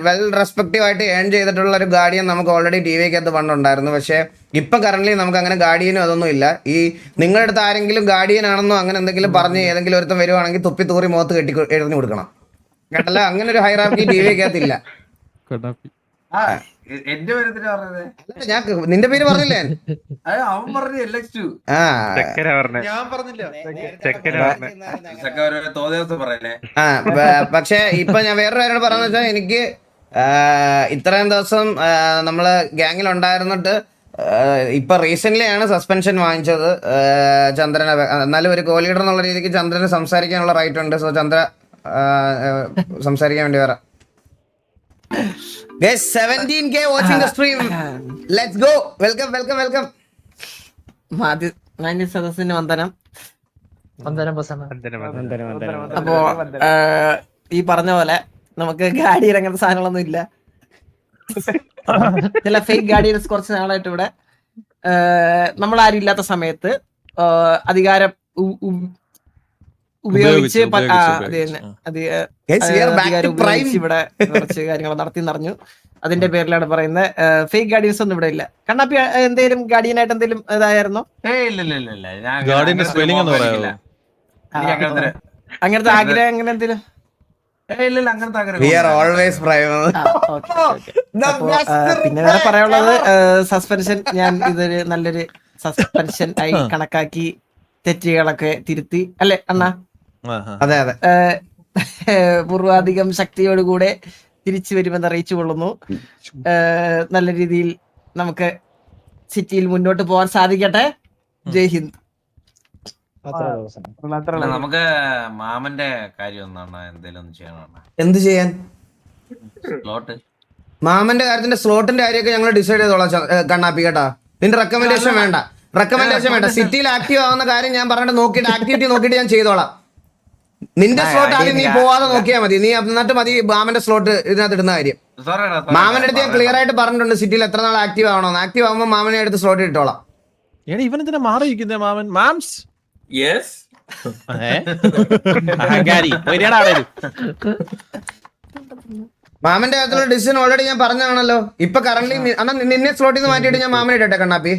വെൽ റെസ്പെക്റ്റീവ് ആയിട്ട് ഏൺ ചെയ്തിട്ടുള്ള ഒരു ഗാർഡിയൻ നമുക്ക് ഓൾറെഡി TVക്കകത്ത് പണ്ടുണ്ടായിരുന്നു. പക്ഷേ ഇപ്പൊ കറന്റ് നമുക്ക് അങ്ങനെ ഗാർഡിയനും അതൊന്നും ഇല്ല. ഈ നിങ്ങളുടെ അടുത്ത് ആരെങ്കിലും ഗാർഡിയൻ ആണെന്നോ അങ്ങനെ എന്തെങ്കിലും പറഞ്ഞ് ഏതെങ്കിലും ഒരുത്തം വരുവാണെങ്കിൽ തുപ്പി തൂറി മുഖത്ത് എറിഞ്ഞു കൊടുക്കണം കേട്ടല്ല. അങ്ങനെ ഒരു ഹൈറാർക്കി TVക്കകത്തില്ല. എന്റെ പേര് പറഞ്ഞത് ഞാൻ നിന്റെ പേര് പറഞ്ഞില്ലേ? അവൻ പറഞ്ഞു LX2. ഞാൻ പറഞ്ഞില്ല. പക്ഷെ ഇപ്പൊ ഞാൻ വേറൊരു കാര്യങ്ങൾ പറയാന്ന് വെച്ചാൽ, എനിക്ക് ഇത്രയും ദിവസം നമ്മള് ഗ്യാങ്ങിൽ ഉണ്ടായിരുന്നിട്ട് ഇപ്പൊ റീസെന്റ് ആണ് സസ്പെൻഷൻ വാങ്ങിച്ചത് ചന്ദ്രനെ. എന്നാലും ഒരു കോ ലീഡർ എന്നുള്ള രീതിക്ക് ചന്ദ്രന് സംസാരിക്കാനുള്ള റൈറ്റ് ഉണ്ട്. സോ ചന്ദ്ര സംസാരിക്കാൻ വേണ്ടി വരാം. Guys, 17K watching the stream. Let's go. Welcome. മാന്യ സദസ്സിന് വന്ദനം. അപ്പോ ഈ പറഞ്ഞ പോലെ നമുക്ക് ഗാഡിയിൽ അങ്ങനത്തെ സാധനങ്ങളൊന്നും ഇല്ല. ചില ഫേക്ക് ഗാഡിയൻസ് കുറച്ച് നാളായിട്ട് ഇവിടെ നമ്മൾ ആരും ഇല്ലാത്ത സമയത്ത് അധികാരം ഉപയോഗിച്ച് അത് ഉപയോഗിച്ച്. തന്നെ അത് Guys, we are back അധികാരം to prime. ഉപയോഗിച്ച് ഇവിടെ കുറച്ച് കാര്യങ്ങൾ നടത്തി നിറഞ്ഞു. അതിന്റെ പേരിലാണ് പറയുന്നത്. ഫേക്ക് ഗാർഡിയൻസ് ഒന്നും ഇവിടെ ഇല്ല. കണ്ണാപ്പി എന്തെങ്കിലും ഗാർഡിയനായിട്ട് എന്തെങ്കിലും ഇതായിരുന്നോ? ഗാർഡിയന്റെ സ്പെല്ലിംഗ് എന്ന് പറയാമോ? അങ്ങനത്തെ ആഗ്രഹം അങ്ങനെ എന്തെങ്കിലും? We are always prime. പിന്നെ വേറെ പറയാനുള്ളത് സസ്പെൻഷൻ. ഞാൻ ഇതൊരു നല്ലൊരു സസ്പെൻഷൻ ആയി കണക്കാക്കി തെറ്റുകളൊക്കെ തിരുത്തി അല്ലെ അണ്ണാ? അതെ അതെ. പൂർവാധികം ശക്തിയോടുകൂടെ തിരിച്ചു വരുമെന്ന് അറിയിച്ചു കൊള്ളുന്നു. നല്ല രീതിയിൽ നമുക്ക് സിറ്റിയിൽ മുന്നോട്ട് പോകാൻ സാധിക്കട്ടെ. ജയ് ഹിന്ദ്. നമുക്ക് മാമന്റെ കാര്യം ഒന്നാണ് എന്തെങ്കിലും ചെയ്യണം. എന്ത് ചെയ്യാൻ? സ്ലോട്ട് മാമന്റെ കാര്യത്തിന്റെ സ്ലോട്ടിന്റെ കാര്യമൊക്കെ ഞങ്ങൾ ഡിസൈഡ് ചെയ്തോളാം കണ്ണാപ്പി കേട്ടാ. നിന്റെ റെക്കമെൻഡേഷൻ വേണ്ട, റെക്കമെൻഡേഷൻ വേണ്ട. സിറ്റിയിൽ ആക്റ്റീവ് ആവുന്ന കാര്യം ഞാൻ പറഞ്ഞിട്ട് നോക്കിയിട്ട് ആക്ടിവിറ്റി നോക്കിയിട്ട് ഞാൻ ചെയ്തോളാം. നിന്റെ സ്ലോട്ട് ആദ്യം നീ പോവാതെ നോക്കിയാൽ മതി. നീ എന്നിട്ട് മതി മാമന്റെ സ്ലോട്ട് ഇതിനകത്ത് ഇടുന്ന കാര്യം. മാമന്റെ അടുത്ത് ഞാൻ ക്ലിയർ ആയിട്ട് പറഞ്ഞിട്ടുണ്ട് സിറ്റിയിൽ എത്ര നാൾ ആക്റ്റീവ് ആവണമെന്ന്. ആക്റ്റീവ് ആവുമ്പോൾ മാമനെ എടുത്ത് സ്ലോട്ട് ഇട്ടോളാം. എടാ ഇവൻ എന്തിനാ മാറിയിരിക്കുന്നേ മാമൻ? മാംസ് മാമന്റെ കാര്യത്തിലുള്ള ഡിസിഷൻ ഓൾറെഡി ഞാൻ പറഞ്ഞാണല്ലോ. ഇപ്പൊ കറന്റ് നിന്നെ സ്ലോട്ടിൽ നിന്ന് മാറ്റിയിട്ട് ഞാൻ മാമനെ ഇടട്ടെ കണ്ണാപ്പി?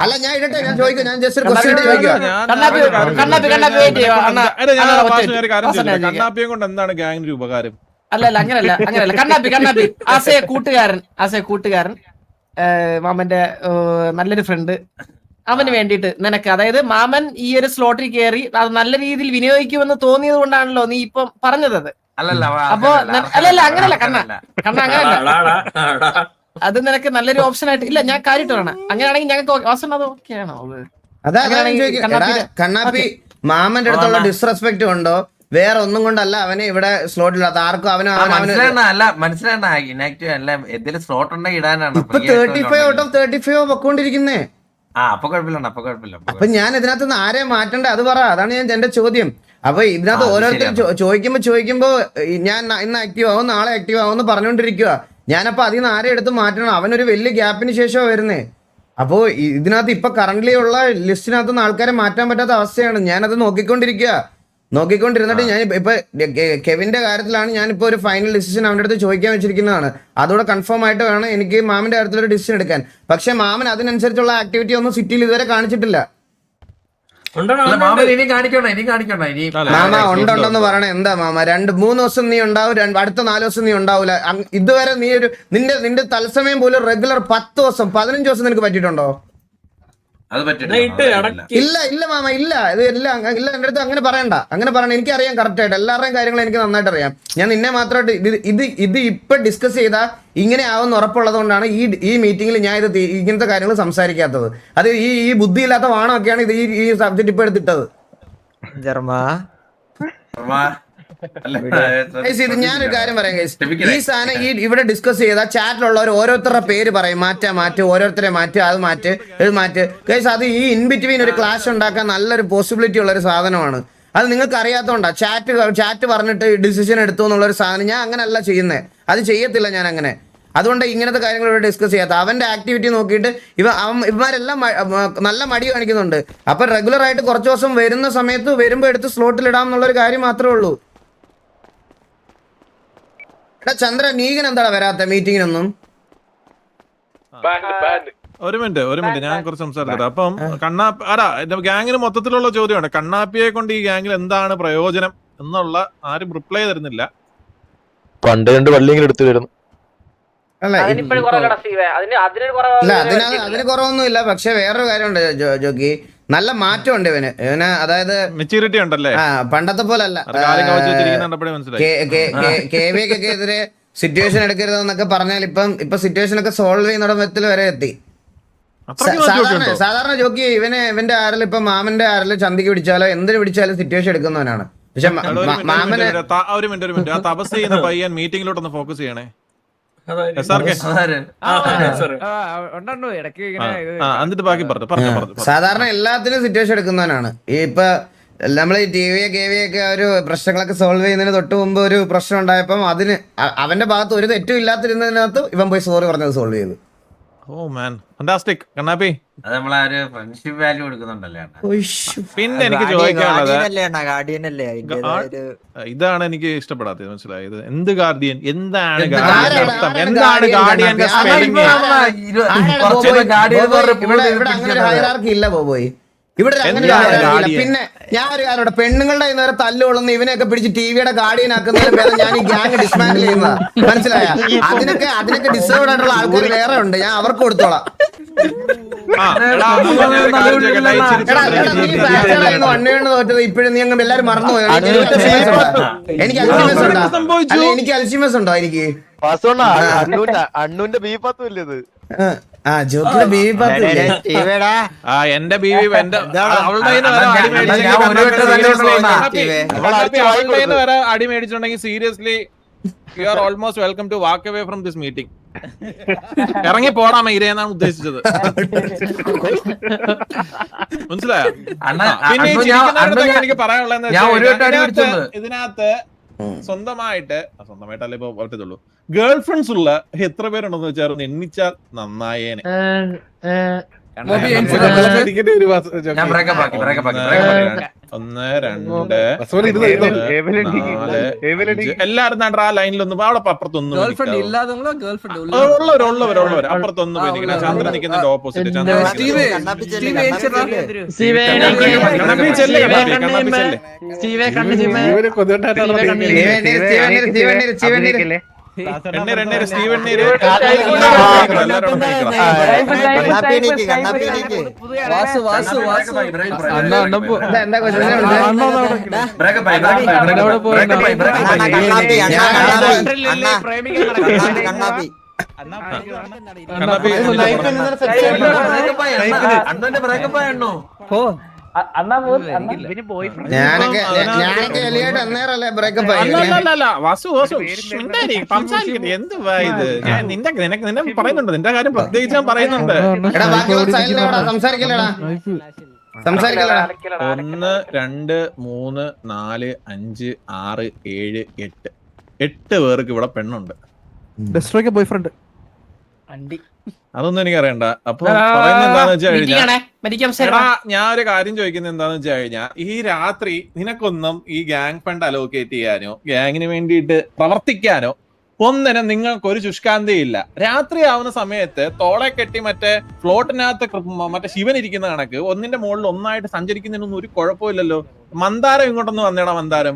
അല്ല ഞാൻ ഇടട്ടെ, ഞാൻ ചോദിക്കും. ഞാൻ ജസ്റ്റ് ഒരു ക്വസ്റ്റ്യൻ ചോദിക്കുക. കണ്ണാപ്പിയെ കൊണ്ട് എന്താണ് ഗാങ്ങിന് ഉപകാരം? അല്ലല്ല അങ്ങനല്ല. കണ്ണാപ്പി ആസ് എ കൂട്ടുകാരൻ മാമന്റെ നല്ലൊരു ഫ്രണ്ട്. അവന് വേണ്ടിയിട്ട് നിനക്ക്, അതായത് മാമൻ ഈ ഒരു സ്ലോട്ടിൽ കയറി അത് നല്ല രീതിയിൽ വിനിയോഗിക്കുമെന്ന് തോന്നിയത് കൊണ്ടാണല്ലോ നീ ഇപ്പം പറഞ്ഞത്. അപ്പൊ അല്ലല്ല അങ്ങനല്ല കണ്ണ അങ്ങനല്ല. അത് നിനക്ക് നല്ലൊരു ഓപ്ഷൻ ആയിട്ട് ഇല്ല. ഞാൻ കാര്യമായിട്ട് പറയണം. അങ്ങനെയാണെങ്കിൽ ഞങ്ങൾക്ക് ഓപ്ഷൻ അത് ഓക്കെ ആണോ? കണ്ണാപ്പി മാമന്റെ അടുത്തുള്ള ഡിസ്റെസ്പെക്ട് കൊണ്ടോ വേറെ ഒന്നും കൊണ്ടല്ല അവനെ ഇവിടെ സ്ലോട്ടില്ലാത്ത ആർക്കും. എന്തെങ്കിലും സ്ലോട്ട് ഉണ്ടെങ്കിൽ ഇടാനാണ്. ഇപ്പൊ 35 ഔട്ട് ഓഫ് 35 പൊക്കോണ്ടിരിക്കുന്നേ. അപ്പൊ കുഴപ്പമില്ല. അപ്പൊ ഞാൻ ഇതിനകത്ത് നിന്ന് ആരെ മാറ്റണ്ടേ അത് പറ. അതാണ് ഞാൻ എന്റെ ചോദ്യം. അപ്പൊ ഇതിനകത്ത് ഓരോരുത്തരും ചോദിക്കുമ്പോ ഞാൻ ഇന്ന് ആക്റ്റീവ് ആവും നാളെ ആക്റ്റീവ് ആവും എന്ന് പറഞ്ഞുകൊണ്ടിരിക്കുക. ഞാനപ്പോ അതിൽ നിന്ന് ആരെ എടുത്ത് മാറ്റണം? അവനൊരു വലിയ ഗ്യാപ്പിന് ശേഷമാണ് വരുന്നേ. അപ്പോ ഇതിനകത്ത് ഇപ്പൊ കറന്റ്ലി ഉള്ള ലിസ്റ്റിനകത്ത് നിന്ന് ആൾക്കാരെ മാറ്റാൻ പറ്റാത്ത അവസ്ഥയാണ്. ഞാനത് നോക്കിക്കൊണ്ടിരുന്നിട്ട് ഞാൻ ഇപ്പൊ കെവിന്റെ കാര്യത്തിലാണ് ഞാനിപ്പോ ഒരു ഫൈനൽ ഡിസിഷൻ അവന്റെ അടുത്ത് ചോദിക്കാൻ വെച്ചിരിക്കുന്നതാണ്. അതോടെ കൺഫേം ആയിട്ട് വേണം എനിക്ക് മാമന്റെ കാര്യത്തിലൊരു ഡിസിഷൻ എടുക്കാൻ. പക്ഷെ മാമൻ അതിനനുസരിച്ചുള്ള ആക്ടിവിറ്റി ഒന്നും സിറ്റിയിൽ ഇതുവരെ കാണിച്ചിട്ടില്ല. മാമ ഉണ്ടെന്ന് പറയണേ എന്താ മാമ? 2-3 ദിവസം നീ ഉണ്ടാവും, അടുത്ത 4 ദിവസം നീ ഉണ്ടാവൂല. ഇതുവരെ നീ ഒരു നിന്റെ തത്സമയം പോലും റെഗുലർ 10 ദിവസം 15 ദിവസം നിനക്ക് പറ്റിയിട്ടുണ്ടോ? ഇല്ല മാമ ഇല്ല. ഇത് എല്ലാം ഇല്ല. എന്റെ അടുത്ത് അങ്ങനെ പറയണ്ട. എനിക്കറിയാം കറക്റ്റ് ആയിട്ട് എല്ലാവരുടെയും കാര്യങ്ങൾ എനിക്ക് നന്നായിട്ട് അറിയാം. ഞാൻ നിന്നെ മാത്രമായിട്ട് ഇത് ഇപ്പൊ ഡിസ്കസ് ചെയ്താൽ ഇങ്ങനെ ആവുമെന്ന് ഉറപ്പുള്ളത് കൊണ്ടാണ് ഈ മീറ്റിംഗിൽ ഞാൻ ഇങ്ങനത്തെ കാര്യങ്ങൾ സംസാരിക്കാത്തത്. അത് ഈ ബുദ്ധിയില്ലാത്ത വാണമൊക്കെയാണ് ഈ സബ്ജക്ട് ഇപ്പൊ എടുത്തിട്ടത്. ഇത് ഞാനൊരു കാര്യം പറയാം ഗൈസ്. ഈ സാധനം ഇവിടെ ഡിസ്കസ് ചെയ്ത ചാറ്റിലുള്ളവർ ഓരോരുത്തരുടെ പേര് പറയും. മാറ്റ് ഓരോരുത്തരെ മാറ്റ് ഇത് മാറ്റ് ഗൈസ്. അത് ഈ ഇൻ ബിറ്റ്വീൻ ഒരു ക്ലാഷ് ഉണ്ടാക്കാൻ നല്ലൊരു പോസിബിലിറ്റി ഉള്ള ഒരു സാധനമാണ്. അത് നിങ്ങൾക്ക് അറിയാത്തോണ്ടാ ചാറ്റ് പറഞ്ഞിട്ട് ഡിസിഷൻ എടുത്തു എന്നുള്ളൊരു സാധനം ഞാൻ അങ്ങനെയല്ല ചെയ്യുന്നത്. അത് ചെയ്യത്തില്ല ഞാൻ അങ്ങനെ. അതുകൊണ്ട് ഇങ്ങനത്തെ കാര്യങ്ങൾ ഇവിടെ ഡിസ്കസ് ചെയ്യാത്ത. അവന്റെ ആക്ടിവിറ്റി നോക്കിയിട്ട് ഇവന്മാരെല്ലാം നല്ല മടി കാണിക്കുന്നുണ്ട്. അപ്പൊ റെഗുലർ ആയിട്ട് കുറച്ച് ദിവസം വരുന്ന സമയത്ത് വരുമ്പോ എടുത്ത് സ്ലോട്ടിൽ ഇടാം എന്നുള്ളൊരു കാര്യം മാത്രമേ ഉള്ളൂ. ചന്ദ്ര നീകൻ എന്താ വരാത്ത മീറ്റിങ്ങിനൊന്നും? ഒരു മിനിറ്റ് ഞാൻ കുറച്ച് സംസാരിക്കട്ടെ. അപ്പം ഗ്യാങ്ങിന് മൊത്തത്തിലുള്ള ചോദ്യമാണ്. കണ്ണാപ്പിയെ കൊണ്ട് ഈ ഗ്യാങ്ങിൽ എന്താണ് പ്രയോജനം എന്നുള്ള ആരും റിപ്ലൈ തരുന്നില്ല. പണ്ട് 2 വള്ളിയെങ്കിലും എടുത്തു വരുന്നു. അതിന് കുറവൊന്നുമില്ല. പക്ഷെ വേറൊരു കാര്യമുണ്ട് ജോക്കി, നല്ല മാറ്റമുണ്ട് ഇവന്. അതായത് മെച്ചൂരിറ്റി ഉണ്ടല്ലേ? പണ്ടത്തെ പോലെ അല്ല. KVക്കൊക്കെ എതിരെ സിറ്റുവേഷൻ എടുക്കരുതെന്നൊക്കെ പറഞ്ഞാൽ ഇപ്പൊ സിറ്റുവേഷൻ ഒക്കെ സോൾവ് ചെയ്യുന്ന വിധത്തിൽ വരെ എത്തി. സാധാരണ ജോക്കി ഇവന്റെ ആരിൽ ഇപ്പൊ മാമന്റെ ആരിൽ ചന്തിക്ക് പിടിച്ചാലോ എന്തിനു പിടിച്ചാലും സിറ്റുവേഷൻ എടുക്കുന്നവനാണ്. പക്ഷെ മാമന് ഒരു മിനിറ്റ് ആ തപസ് ചെയ്യുന്ന പയ്യൻ മീറ്റിംഗിലോട്ടൊന്ന് ഫോക്കസ് ചെയ്യണേ. സാധാരണ എല്ലാത്തിനും സിറ്റുവേഷൻ എടുക്കുന്നവനാണ്. ഇപ്പൊ നമ്മൾ ഈ KVയൊക്കെ ഒരു പ്രശ്നങ്ങളൊക്കെ സോൾവ് ചെയ്യുന്നതിന് തൊട്ട് മുമ്പ് ഒരു പ്രശ്നം ഉണ്ടായപ്പം അതിന് അവന്റെ ഭാഗത്ത് ഒരു തെറ്റും ഇല്ലാത്തിരുന്നതിനകത്ത് ഇവൻ പോയി സോറി പറഞ്ഞത് സോൾവ് ചെയ്തു. ഓ മാൻ ഫാന്റാസ്റ്റിക് കണ്ണാപ്പി. അത് നമ്മളെ ഒരു ഫ്രണ്ട്ഷിപ്പ് വാല്യൂ കൊടുക്കുന്നുണ്ടല്ലേ അണ്ണാ. പിന്നെ എനിക്ക് ചോദിക്കാനുള്ളത് ഇതാണ് എനിക്ക് ഇഷ്ടപ്പെടാത്തത്. മനസ്സിലായത്? എന്ത് ഗാർഡിയൻ? എന്താണ് ഗാർഡിയൻ അർത്ഥം? എന്താണ് ഗാർഡിയന്റെ സ്പെല്ലിംഗ്? ഹൈറാർക്കി ഇല്ല പോയി ഇവിടെ അങ്ങനെ പിന്നെ ഞാൻ ഒരു കാര്യം പെണ്ണുങ്ങളുടെ നേരെ തല്ലുകൊള്ളുന്ന ഇവനെയൊക്കെ പിടിച്ച് ടിവിയുടെ ഗാർഡിയൻ ആക്കുന്നതിന് ഞാൻ ഈ ഗ്യാങ് ഡിസ്മാൻഡിൽ ചെയ്യുന്ന മനസ്സിലായ അതിനൊക്കെ ഡിസേർവ്ഡ് ആയിട്ടുള്ള ആൾക്കാർ വേറെ ഉണ്ട്. ഞാൻ അവർക്ക് കൊടുത്തോളാം. വണ്ണേണ് തോറ്റത് ഇപ്പോഴും നീ അങ്ങ് എല്ലാരും മറന്നുപോയോ? എനിക്ക് അൽഷിമസ് ഉണ്ടോ? അല്ല എനിക്ക് അൽഷിമസ് ഉണ്ടോ? എനിക്ക് അണ്ണുന്റെ ബീഫത്തും ഇല്ല ഇത്. ജോക്കിയുടെ ബേബി പാത്തില്ലേ? എന്റെ ബീവി അവളുടെ വരെ അടി മേടിച്ചിട്ടുണ്ടെങ്കിൽ seriously you are almost welcome to walk away from this meeting. ഇറങ്ങി പോടാ മൈരയെന്നാണ് ഉദ്ദേശിച്ചത്. മനസ്സിലായോ? പിന്നെ എനിക്ക് പറയാനുള്ളത് ഇതിനകത്ത് സ്വന്തമായിട്ടല്ലേ ഇപ്പൊ പറ്റത്തുള്ളൂ. ഗേൾ ഫ്രണ്ട്സ് ഉള്ള എത്ര പേരുണ്ടെന്ന് വെച്ചാൽ എണ്ണിച്ചാൽ നന്നായേനെ. ഒന്ന് രണ്ട് എല്ലാരും നണ്ട ആ ലൈനിലൊന്നും അവിടെ അപ്പുറത്തൊന്നും ഉള്ളവർ അപ്പുറത്തൊന്നും പോയി നിൽക്കണം. ചന്ദ്രൻ നിൽക്കുന്നതിന്റെ ഓപ്പോസിറ്റ്. എന്തുവാ ഇത്? നിന്നെ പറയുന്നുണ്ട്, നിന്റെ കാര്യം പ്രത്യേകിച്ച് ഞാൻ പറയുന്നുണ്ട്. 1 2 3 4 5 6 7 8 പേർക്ക് ഇവിടെ പെണ്ണുണ്ട്. ബോയ് ഫ്രണ്ട് അതൊന്നും എനിക്ക് അറിയണ്ട. അപ്പൊ പറയുന്നത് എന്താന്ന് വെച്ച് കഴിഞ്ഞാൽ ഞാൻ ഒരു കാര്യം ചോദിക്കുന്നത് എന്താന്ന് വെച്ച് കഴിഞ്ഞാൽ ഈ രാത്രി നിനക്കൊന്നും ഈ ഗ്യാങ് ഫണ്ട് അലോക്കേറ്റ് ചെയ്യാനോ ഗ്യാങ്ങിന് വേണ്ടിയിട്ട് പ്രവർത്തിക്കാനോ ഒന്നിനും നിങ്ങൾക്കൊരു ശുഷ്കാന്തിയില്ല. രാത്രി ആവുന്ന സമയത്ത് തോളെ കെട്ടി മറ്റേ ഫ്ലോട്ടിനകത്ത് മറ്റേ ശിവൻ ഇരിക്കുന്ന കണക്ക് ഒന്നിന്റെ മുകളിൽ ഒന്നായിട്ട് സഞ്ചരിക്കുന്നതിനൊന്നും ഒരു കുഴപ്പമില്ലല്ലോ. മന്ദാരം ഇങ്ങോട്ടൊന്ന് വന്നേടാ. മന്ദാരം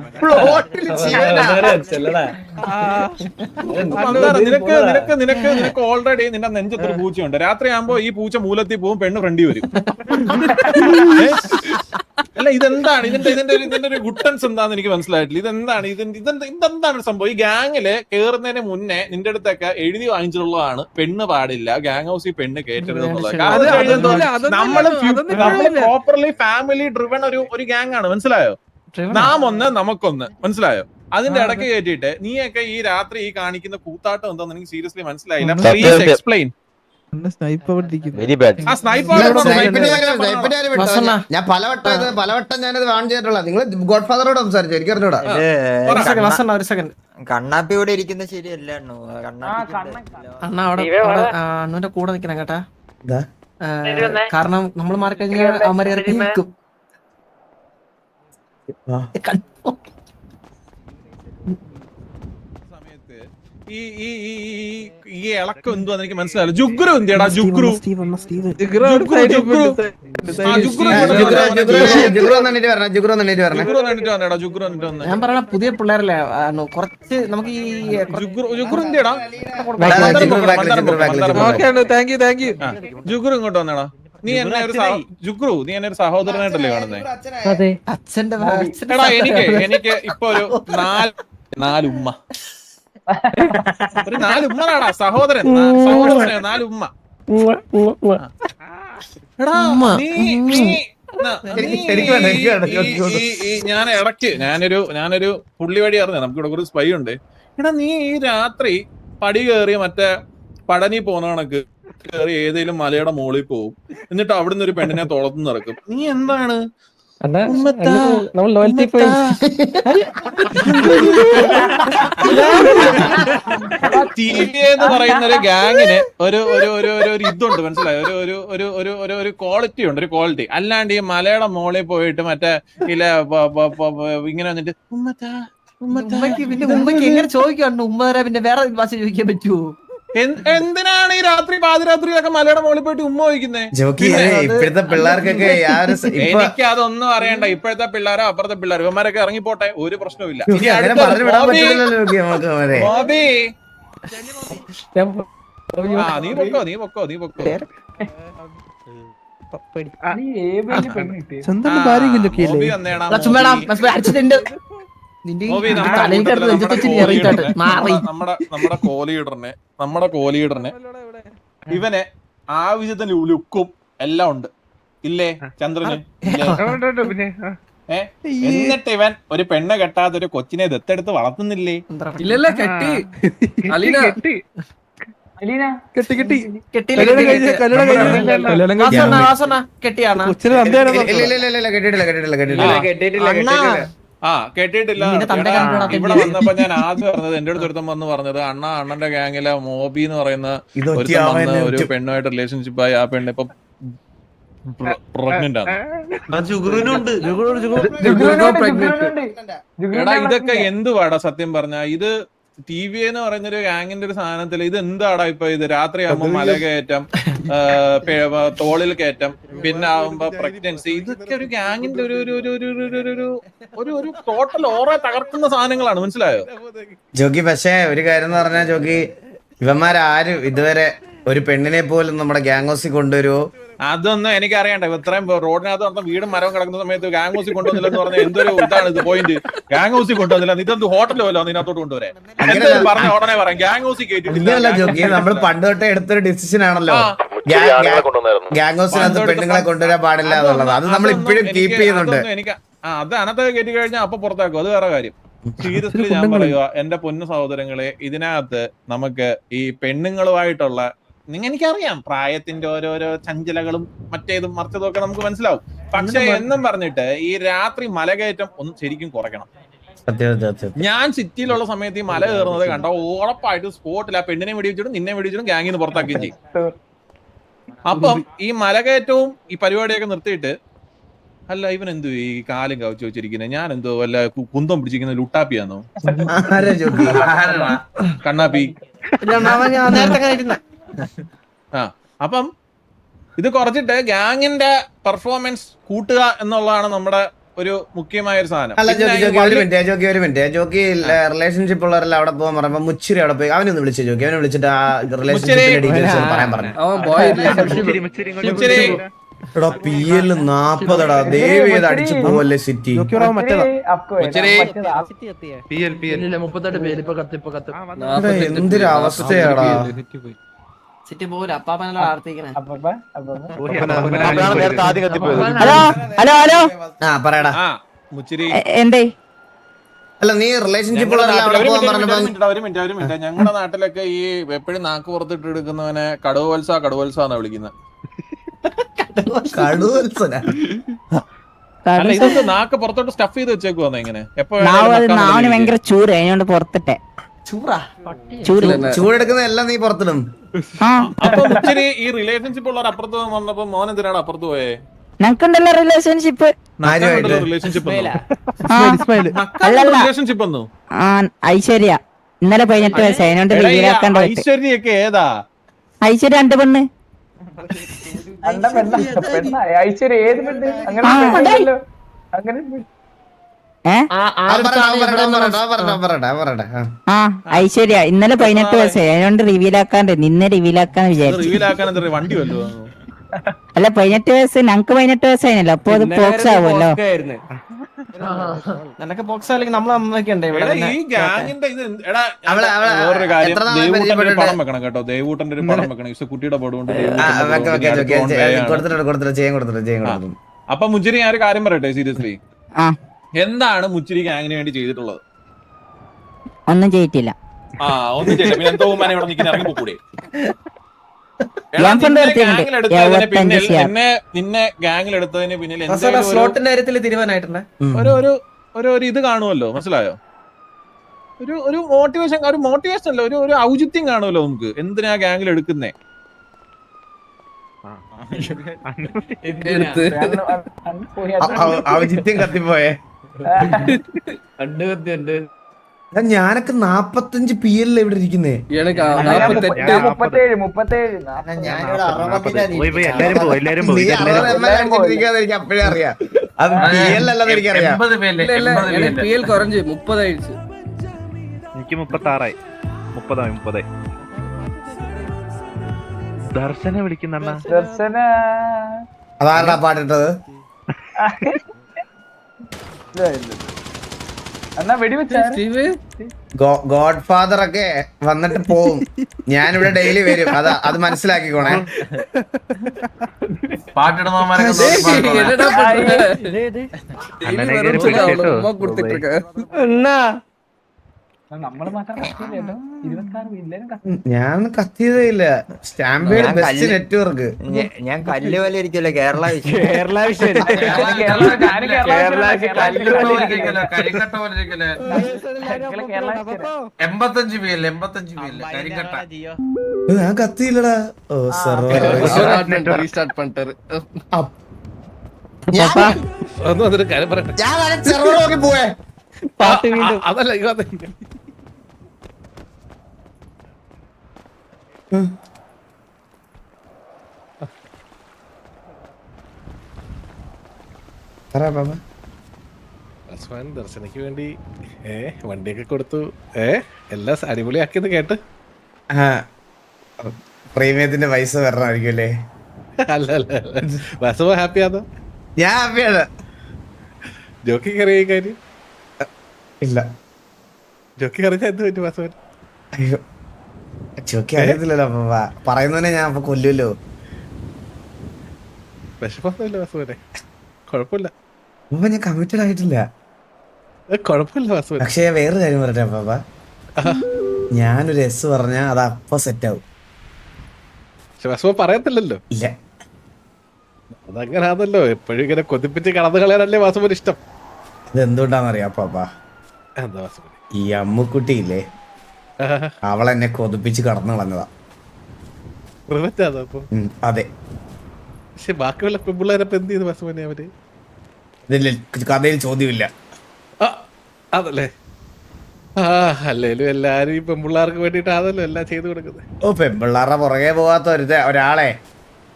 നിനക്ക് ഓൾറെഡി നിന്റെ നെഞ്ചത്തൊരു പൂച്ചയുണ്ട്. രാത്രി ആകുമ്പോ ഈ പൂച്ച മൂലത്തിൽ പോവും, പെണ്ണ് ഫ്രണ്ടി വരും. അല്ല ഇതെന്താണ് ഇതിന്റെ ഒരു ഗുട്ടൻസ് എന്താന്ന് എനിക്ക് മനസ്സിലായിട്ടില്ല. ഇതെന്താണ് സംഭവം? ഈ ഗ്യാങ്ങില് കേറുന്നതിന് മുന്നേ നിന്റെ അടുത്തൊക്കെ എഴുതി വാങ്ങിച്ചിട്ടുള്ളതാണ് പെണ്ണ് പാടില്ല, ഗ്യാങ് ഹൗസിൽ പെണ്ണ് കയറ്റരുത് എന്നുള്ളത്. നമ്മള് പ്രോപ്പർലി ഫാമിലി ഡ്രിവൺ ഒരു ഗ്യാങ് ആണ്. മനസ്സിലായോ? നാം ഒന്ന് നമുക്കൊന്ന്. മനസ്സിലായോ? അതിന്റെ ഇടയ്ക്ക് കയറ്റിയിട്ട് നീയൊക്കെ ഈ രാത്രി ഈ കാണിക്കുന്ന കൂത്താട്ടം എന്താന്ന് എനിക്ക് സീരിയസ്ലി മനസ്സിലായില്ല. Please explain. ഞാൻ പലവട്ടം ഞാനത് വാൺ ചെയ്തിട്ടുള്ള. നിങ്ങൾ ഗോഡ് ഫാദറോട് സംസാരിച്ചു, എനിക്ക് അറിഞ്ഞൂടാ. കണ്ണാപ്പി ഇവിടെ ഇരിക്കുന്ന ശരിയല്ല. അണ്ണന്റെ കൂടെ നിക്കണം കേട്ടാ. കാരണം നമ്മൾ മാറിക്കഴിഞ്ഞാൽ അവന്മാരെ ഇറക്കി നിൽക്കും. ഈ ഇളക്കം എന്തുവാ എനിക്ക് മനസ്സിലായില്ല. ജുഗ്രു എന്തിയാടാ? ജുഗ്രു ഞാൻ പറഞ്ഞ പുതിയ പിള്ളേരല്ലേ കുറച്ച് നമുക്ക് ഈ ജുഗ്രു എന്തിയാടാ? ജുഗ്രു ഇങ്ങോട്ട് വന്നേടാ. നീ എന്നെ ഒരു ജുഗ്രു നീ എന്നെ ഒരു സഹോദരനായിട്ടല്ലേ കാണുന്നേ? അച്ഛന്റെ എനിക്ക് ഇപ്പൊ ഒരു 4 ഉമ്മ, ഒരു 4 ഉമ്മനാടാ. സഹോദരനെ 4 ഉമ്മ. ഞാൻ ഇടയ്ക്ക് ഞാനൊരു പുള്ളി വഴി അറിഞ്ഞ നമുക്ക് ഇവിടെ ഒരു സ്പൈ ഉണ്ട്. എടാ നീ ഈ രാത്രി പടി കയറി മറ്റേ പടനി പോന്ന കണക്ക് കയറി ഏതെങ്കിലും മലയുടെ മുകളിൽ പോവും, എന്നിട്ട് അവിടുന്ന് ഒരു പെണ്ണിനെ തോളത്തുനിന്ന് ഇറക്കും. നീ എന്താണ് നമ്മൾ ലോയൽറ്റി എന്ന് പറയുന്ന ഒരു ഗ്യാങ്ങിന് ഒരു ഒരു ഒരു ഒരു ഇതുണ്ട്, മനസ്സിലായോ? ഒരു ഒരു ഒരു ഒരു ഒരു ക്വാളിറ്റി ഉണ്ട്, ഒരു ക്വാളിറ്റി. അല്ലാണ്ട് ഈ മലയുടെ മോളിൽ പോയിട്ട് മറ്റേ ഇല്ല ഇങ്ങനെ വന്നിട്ട് ഉമ്മക്ക് എങ്ങനെ ചോദിക്കാണ്ട് ഉമ്മ പിന്നെ വേറെ ഭാഷ ചോദിക്കാൻ പറ്റുമോ? എന്തിനാണ് ഈ രാത്രി പാതിരാത്രിയിലൊക്കെ മലയുടെ മുകളിൽ പോയിട്ട് ഉമ്മ വയ്ക്കുന്നേ? ഇപ്പോഴത്തെ പിള്ളേർക്കൊക്കെ എനിക്ക് അതൊന്നും അറിയണ്ട. ഇപ്പോഴത്തെ പിള്ളേരോ അപ്പുറത്തെ പിള്ളേർ ഇവന്മാരൊക്കെ ഇറങ്ങിപ്പോട്ടെ, ഒരു പ്രശ്നവുമില്ല. നീ പൊക്കോ. നമ്മുടെ കോലീഡറിന് ഇവനെ ആവശ്യത്തിന് ലുക്കും എല്ലാം ഉണ്ട്, ഇല്ലേ ചന്ദ്രന്? എന്നിട്ട് ഇവൻ ഒരു പെണ്ണ് കെട്ടാത്ത ഒരു കൊച്ചിനെ ദത്തെടുത്ത് വളർത്തുന്നില്ലേ? കേട്ടിട്ടില്ല. ഇവിടെ വന്നപ്പോ ഞാൻ ആദ്യം പറഞ്ഞത്, എന്റെ അടുത്ത് ഒരുത്തം വന്ന് പറഞ്ഞത്, അണ്ണന്റെ ഗ്യാങ്ങിലെ മോബി എന്ന് പറയുന്ന ഒരു പെണ്ണുമായിട്ട് റിലേഷൻഷിപ്പ് ആയി. ആ പെണ്ണ് ഇപ്പൊ പ്രഗ്നന്റ് ആണ്. എടാ ഇതൊക്കെ എന്തുവാടാ സത്യം പറഞ്ഞ? ഇത് TV എന്ന് പറയുന്നൊരു ഗ്യാങ്ങിന്റെ ഒരു സാധനത്തില് ഇത് എന്താടാ ഇപ്പൊ? ഇത് രാത്രിയാകുമ്പോ മല കയറ്റം, തോളിൽ കയറ്റം, പിന്നെ ആവുമ്പോ പ്രഗ്നൻസി, ഇതൊക്കെ ഒരു ഗ്യാങ്ങിന്റെ ഒരു ടോട്ടൽ ഓറ തകർക്കുന്ന സാധനങ്ങളാണ്, മനസ്സിലായോ ജോക്കി? പക്ഷേ ഒരു കാര്യം എന്ന് പറഞ്ഞാൽ ജോക്കി, ഇവന്മാരാരും ഇതുവരെ ഒരു പെണ്ണിനെ പോലും നമ്മുടെ ഗ്യാങ് ഹൗസിൽ കൊണ്ടുവരുമോ? അതൊന്നും എനിക്ക് അറിയണ്ട. ഇത്രയും റോഡിനകത്ത് നടന്ന വീടും മരവും കിടക്കുന്ന സമയത്ത് ഗാങ് ഹൗസിൽ കൊണ്ടുവന്നില്ലെന്ന് പറഞ്ഞാൽ എന്തൊരു ഇതാണ് ഇത് പോയിന്റ്? ഗാങ് ഹൗസിൽ കൊണ്ടുവന്നില്ല, ഇതെന്ത് ഹോട്ടലോ അല്ലോ അതിനകത്തോട്ട് കൊണ്ടുവരാൻ? പറഞ്ഞ ഉടനെ പറയാം ഗാങ് ഹൗസിൽ കേട്ടിട്ടില്ല. ജോക്കി, നമ്മൾ പണ്ട് തൊട്ടേ എടുത്തൊരു ഡിസിഷൻ ആണല്ലോ ഗ്യാങ് ഹൗസിനകത്ത് പെണ്ണുങ്ങളെ കൊണ്ടുവരാൻ പാടില്ല എന്നുള്ളത്. അത് നമ്മൾ ഇപ്പോഴും കീപ്പ് ചെയ്യുന്നുണ്ട്. എനിക്ക് അത് അനത്തൊക്കെ കയറ്റി കഴിഞ്ഞാൽ അപ്പൊ പുറത്താക്കും, അത് വേറെ കാര്യം. സീരിയസ്ലി ഞാൻ പറയുക എന്റെ പൊന്നു സഹോദരങ്ങളെ, ഇതിനകത്ത് നമുക്ക് ഈ പെണ്ണുങ്ങളുമായിട്ടുള്ള എനിക്കറിയാം പ്രായത്തിന്റെ ഓരോരോ ചഞ്ചലകളും മറ്റേതും മറിച്ചതും ഒക്കെ നമുക്ക് മനസ്സിലാവും. പക്ഷെ എന്നും പറഞ്ഞിട്ട് ഈ രാത്രി മലകയറ്റം ഒന്ന് ശരിക്കും കുറയ്ക്കണം. ഞാൻ സിറ്റിയിലുള്ള സമയത്ത് ഈ മല കയറുന്നത് കണ്ട ഉറപ്പായിട്ട് സ്പോട്ടിൽ ആ പെണ്ണിനെ വെടിവെച്ചിട്ടും നിന്നെ വെടിവെച്ചിട്ടും ഗ്യാങ്ങിൽ നിന്ന് പുറത്താക്കുകയും ചെയ്യും. അപ്പം ഈ മലകയറ്റവും ഈ പരിപാടിയൊക്കെ നിർത്തിയിട്ട്, അല്ല ഇവൻ എന്തോ ഈ കാലും കവച്ചു വെച്ചിരിക്കുന്നത്, ഞാൻ എന്തോ വല്ല കുന്തം പിടിച്ചിരിക്കുന്ന ലുട്ടാപ്പിയാന്നോ? കണ്ണാപ്പി. അപ്പം ഇത് കുറച്ചിട്ട് ഗ്യാങ്ങിന്റെ പെർഫോമൻസ് കൂട്ടുക എന്നുള്ളതാണ് നമ്മുടെ ഒരു മുഖ്യമായ ഒരു സാധനം. അല്ല ഒരു മിനിറ്റ് ജോക്കി, റിലേഷൻഷിപ്പ് ഉള്ളവരെല്ലാം അവിടെ പോകാൻ പറയുമ്പോ മുച്ചിരി അവിടെ പോയി അവനൊന്ന് വിളിച്ചു ജോക്കി, അവനെ വിളിച്ചിട്ട് ആ റിലേഷൻഷിപ്പിന്റെ ഡീറ്റെയിൽസ് പറയാൻ പറഞ്ഞു. എടാ PL 40 ദേവി അടിച്ചു പോവല്ലേ സിറ്റി. എന്തൊരു അവസ്ഥയാടാ സിറ്റി പോലും അപ്പാപ്പനല്ല ആർത്തിക്കണേ. ഹലോ ഹലോ ഹലോ, പറയടാ എന്തേ? അല്ല നീ റിലേഷൻഷിപ്പ് ഒരു മിനിറ്റ്. ഞങ്ങളുടെ നാട്ടിലൊക്കെ ഈ എപ്പോഴും നാക്ക് പുറത്തിട്ട് എടുക്കുന്നവനെ കടുവത്സാന്നാ വിളിക്കുന്നത്. നാക്ക് പുറത്തോട്ട് സ്റ്റഫ് ചെയ്ത് വെച്ചേക്കുവാ ഇങ്ങനെ? നാവിന് ഭയങ്കര ചൂട്, അതിനോണ്ട് പുറത്തിട്ടെ. ചൂടെടുക്കുന്നതെല്ലാം നീ പുറത്തിടും. അപ്പൊ ഇച്ചിരി ഈ റിലേഷൻഷിപ്പ് ഉള്ളവർ അപ്പുറത്ത് വന്നപ്പോ മോൻ എന്തിനാണ് അപ്പുറത്ത് പോയേ? ഞങ്ങക്കുണ്ടല്ലോ റിലേഷൻഷിപ്പ്. റിലേഷൻഷിപ്പ് ഒന്നും ഐശ്വര്യ ഇന്നലെ 18 വയസ്സായി, അതിനോണ്ട് ലീവിലാക്കാൻ. ഐശ്വര്യയൊക്കെ ഏതാ? ഐശ്വര്യ രണ്ട് പെണ്ണ്. ഐശ്വര്യ ഏത് പെണ്ണ്? അങ്ങനെ ഐശ്വര്യ ഇന്നലെ 18 വയസ്സായി, അതിനോണ്ട് റിവീലാക്കാണ്ട് നിന്നെ റിവീലാക്കാന്ന് വിചാരിച്ചു. അല്ല 18 വയസ്സ്, ഞങ്ങക്ക് 18 വയസ്സായിനല്ലോ, അപ്പൊ അത് പോക്സ് ആവുമല്ലോ. നിനക്ക് പോക്സ് അല്ലെങ്കിൽ നമ്മളെ അമ്മയ്ക്കുണ്ടേ ഇവിടെ. വേറൊരു കാര്യം, ദേവൂട്ടന്റെ ഒരു പടം വെക്കണം കേട്ടോ. ദേവൂട്ടന്റെ ഒരു പടം വെക്കണം. കുട്ടിയുടെ പടം കൊണ്ട്. അപ്പൊ മുച്ചിരി ഞാൻ ഒരു കാര്യം പറയട്ടെ സീരിയസ്ലി, എന്താണ് മുച്ചിരി ഗ്യാങ്ങിന് വേണ്ടി ചെയ്തിട്ടുള്ളത്? ഒന്നും ചെയ്തിട്ടില്ല. ഒന്നും ചെയ്തില്ല. പിന്നെ എന്തോ ഇവിടെ നിൽക്കുന്ന ഇറങ്ങി പോകൂടെ? ഞാൻ ഫണ്ട് എടുത്തിട്ടുണ്ട് പിന്നെ 75 CR. നിന്നെ ഗ്യാങ്ങിൽ എടുത്തതിന് പിന്നിൽ എന്തെങ്കിലും സ്ലോട്ടിന്റെ കാര്യത്തിൽ തീരുമാനമായിട്ടുണ്ട്. ഒരു ഇത് കാണുമല്ലോ, മനസ്സിലായോ? ഒരു മോട്ടിവേഷൻ അല്ല, ഒരു ഔചിത്യം കാണുമല്ലോ നമുക്ക്, എന്തിനാ ഗ്യാങ്ങിൽ എടുക്കുന്നേ. ഔചിത്യം കത്തിപ്പോയേ. ഞാനൊക്കെ 45 PL ഇവിടെ ഇരിക്കുന്നേ. നീ 60 ML അടിച്ചിട്ടിരിക്കാന്ന് എനിക്ക് അപ്പോഴേ അറിയാം. അത് PL അല്ലെന്ന് എനിക്കറിയാം. 80 പേര് കുറഞ്ഞ് 30 അയച്ചു. എനിക്ക് 36 30 ദർശന വിളിക്കുന്ന അതാരടാ പാട്ടിട്ടത്? ഗോഡ് ഫാദർ ഒക്കെ വന്നിട്ട് പോവും, ഞാനിവിടെ ഡെയിലി വരും. അത് മനസ്സിലാക്കിക്കോണേ. ഞാൻ കത്തിയതേ ഇല്ല. Stampede best network. ഞാൻ കല്ല് പോലെ ഇരിക്കുമല്ലോ കേരള വിഷയം. 85 പേര് കരിങ്കട്ട. ഞാൻ കത്തിയില്ലടാ. ഓ സർവർ ഞാൻ സെർവർ നോക്കി പോയേ. അതല്ല ദർശനയ്ക്ക് വേണ്ടി വണ്ടിയൊക്കെ കൊടുത്തു, എല്ലാം അടിപൊളിയാക്കിയത് കേട്ട്. പ്രീമിയത്തിന്റെ പൈസ വരണമായിരിക്കും അല്ലേ? അല്ല ഹാപ്പിയാണോ? ഞാൻ ഹാപ്പിയാണ്. ജോക്കി കറിയ കാര്യം ഇല്ല. ജോക്കി അറിയാൻ എന്ത് പറ്റും വാസവൻ? അയ്യോ ജോക്കി അറിയത്തില്ലല്ലോ പറയുന്നതിനെ ഞാൻ അപ്പൊ കൊല്ലുമല്ലോ. വിഷമൊന്നുമില്ല വാസവനെ, കുഴപ്പമില്ല. അപ്പൊ ഞാൻ കമ്മിറ്റഡ് ആയിട്ടില്ല. കുഴപ്പമില്ല വാസവൻ. പക്ഷെ വേറൊരു കാര്യം പറയട്ടെ അപ്പാ, ഞാനൊരു എസ് പറഞ്ഞാ അത് അപ്പൊ സെറ്റ് ആവും. വാസവൻ പറയത്തില്ലല്ലോ. ഇല്ല, അതങ്ങനാണല്ലോ, എപ്പോഴും ഇങ്ങനെ കൊതിപ്പിച്ച് കടന്നു കളയാനല്ലേ വാസവന് ഇഷ്ടം. ഇതെന്തുകൊണ്ടാന്നറിയാം അപ്പാ? എന്താ വാസവൻ? ഈ അമ്മുക്കുട്ടിയില്ലേ, അവളെന്നെ കൊതിപ്പിച്ച് കടന്നു കളഞ്ഞതാ. അതെ. പക്ഷെ ബാക്കിയുള്ള പെൺപിള്ളേരപ്പൊ എന്ത് ചെയ്തു വാസവനെ? അവര് ഇതിൽ കഥയിൽ ചോദ്യമില്ല. അതല്ലേ? അല്ലേലും എല്ലാരും ഈ പെൺപിള്ളേർക്ക് വേണ്ടിട്ടാണല്ലോ എല്ലാം ചെയ്തു കൊടുക്കുന്നത്. ഓ, പെൺപിള്ളാരുടെ പുറകെ പോകാത്ത ഒരാളെ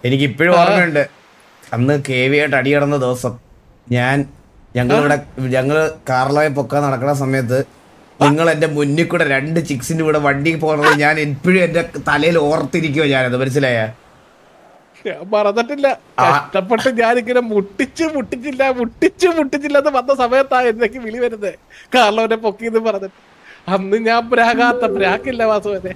എനിക്ക് ഇപ്പോഴും ഓർമ്മയുണ്ട്. അന്ന് KV ആയിട്ട് അടി കിടന്ന ദിവസം ഞങ്ങൾ കാർലോയെ പൊക്കാൻ നടക്കുന്ന സമയത്ത് നിങ്ങൾ എന്റെ മുന്നിൽ കൂടെ 2 ചിക്സിന്റെ കൂടെ വണ്ടി പോകുന്നത് ഞാൻ ഇപ്പോഴും എന്റെ തലയിൽ ഓർത്തിരിക്കുവോ. ഞാനത് മനസ്സിലായ ഞാൻ പറഞ്ഞിട്ടില്ല. കഷ്ടപ്പെട്ട് ഞാനിങ്ങനെ മുട്ടിച്ചില്ല എന്ന് വന്ന സമയത്താ എന്നൊക്കെ വിളി വരുന്നത്, കാർലോനെ പൊക്കിന്ന് പറഞ്ഞിട്ട്. അന്ന് ഞാൻ പ്രാക്കില്ല വാസുവനെ.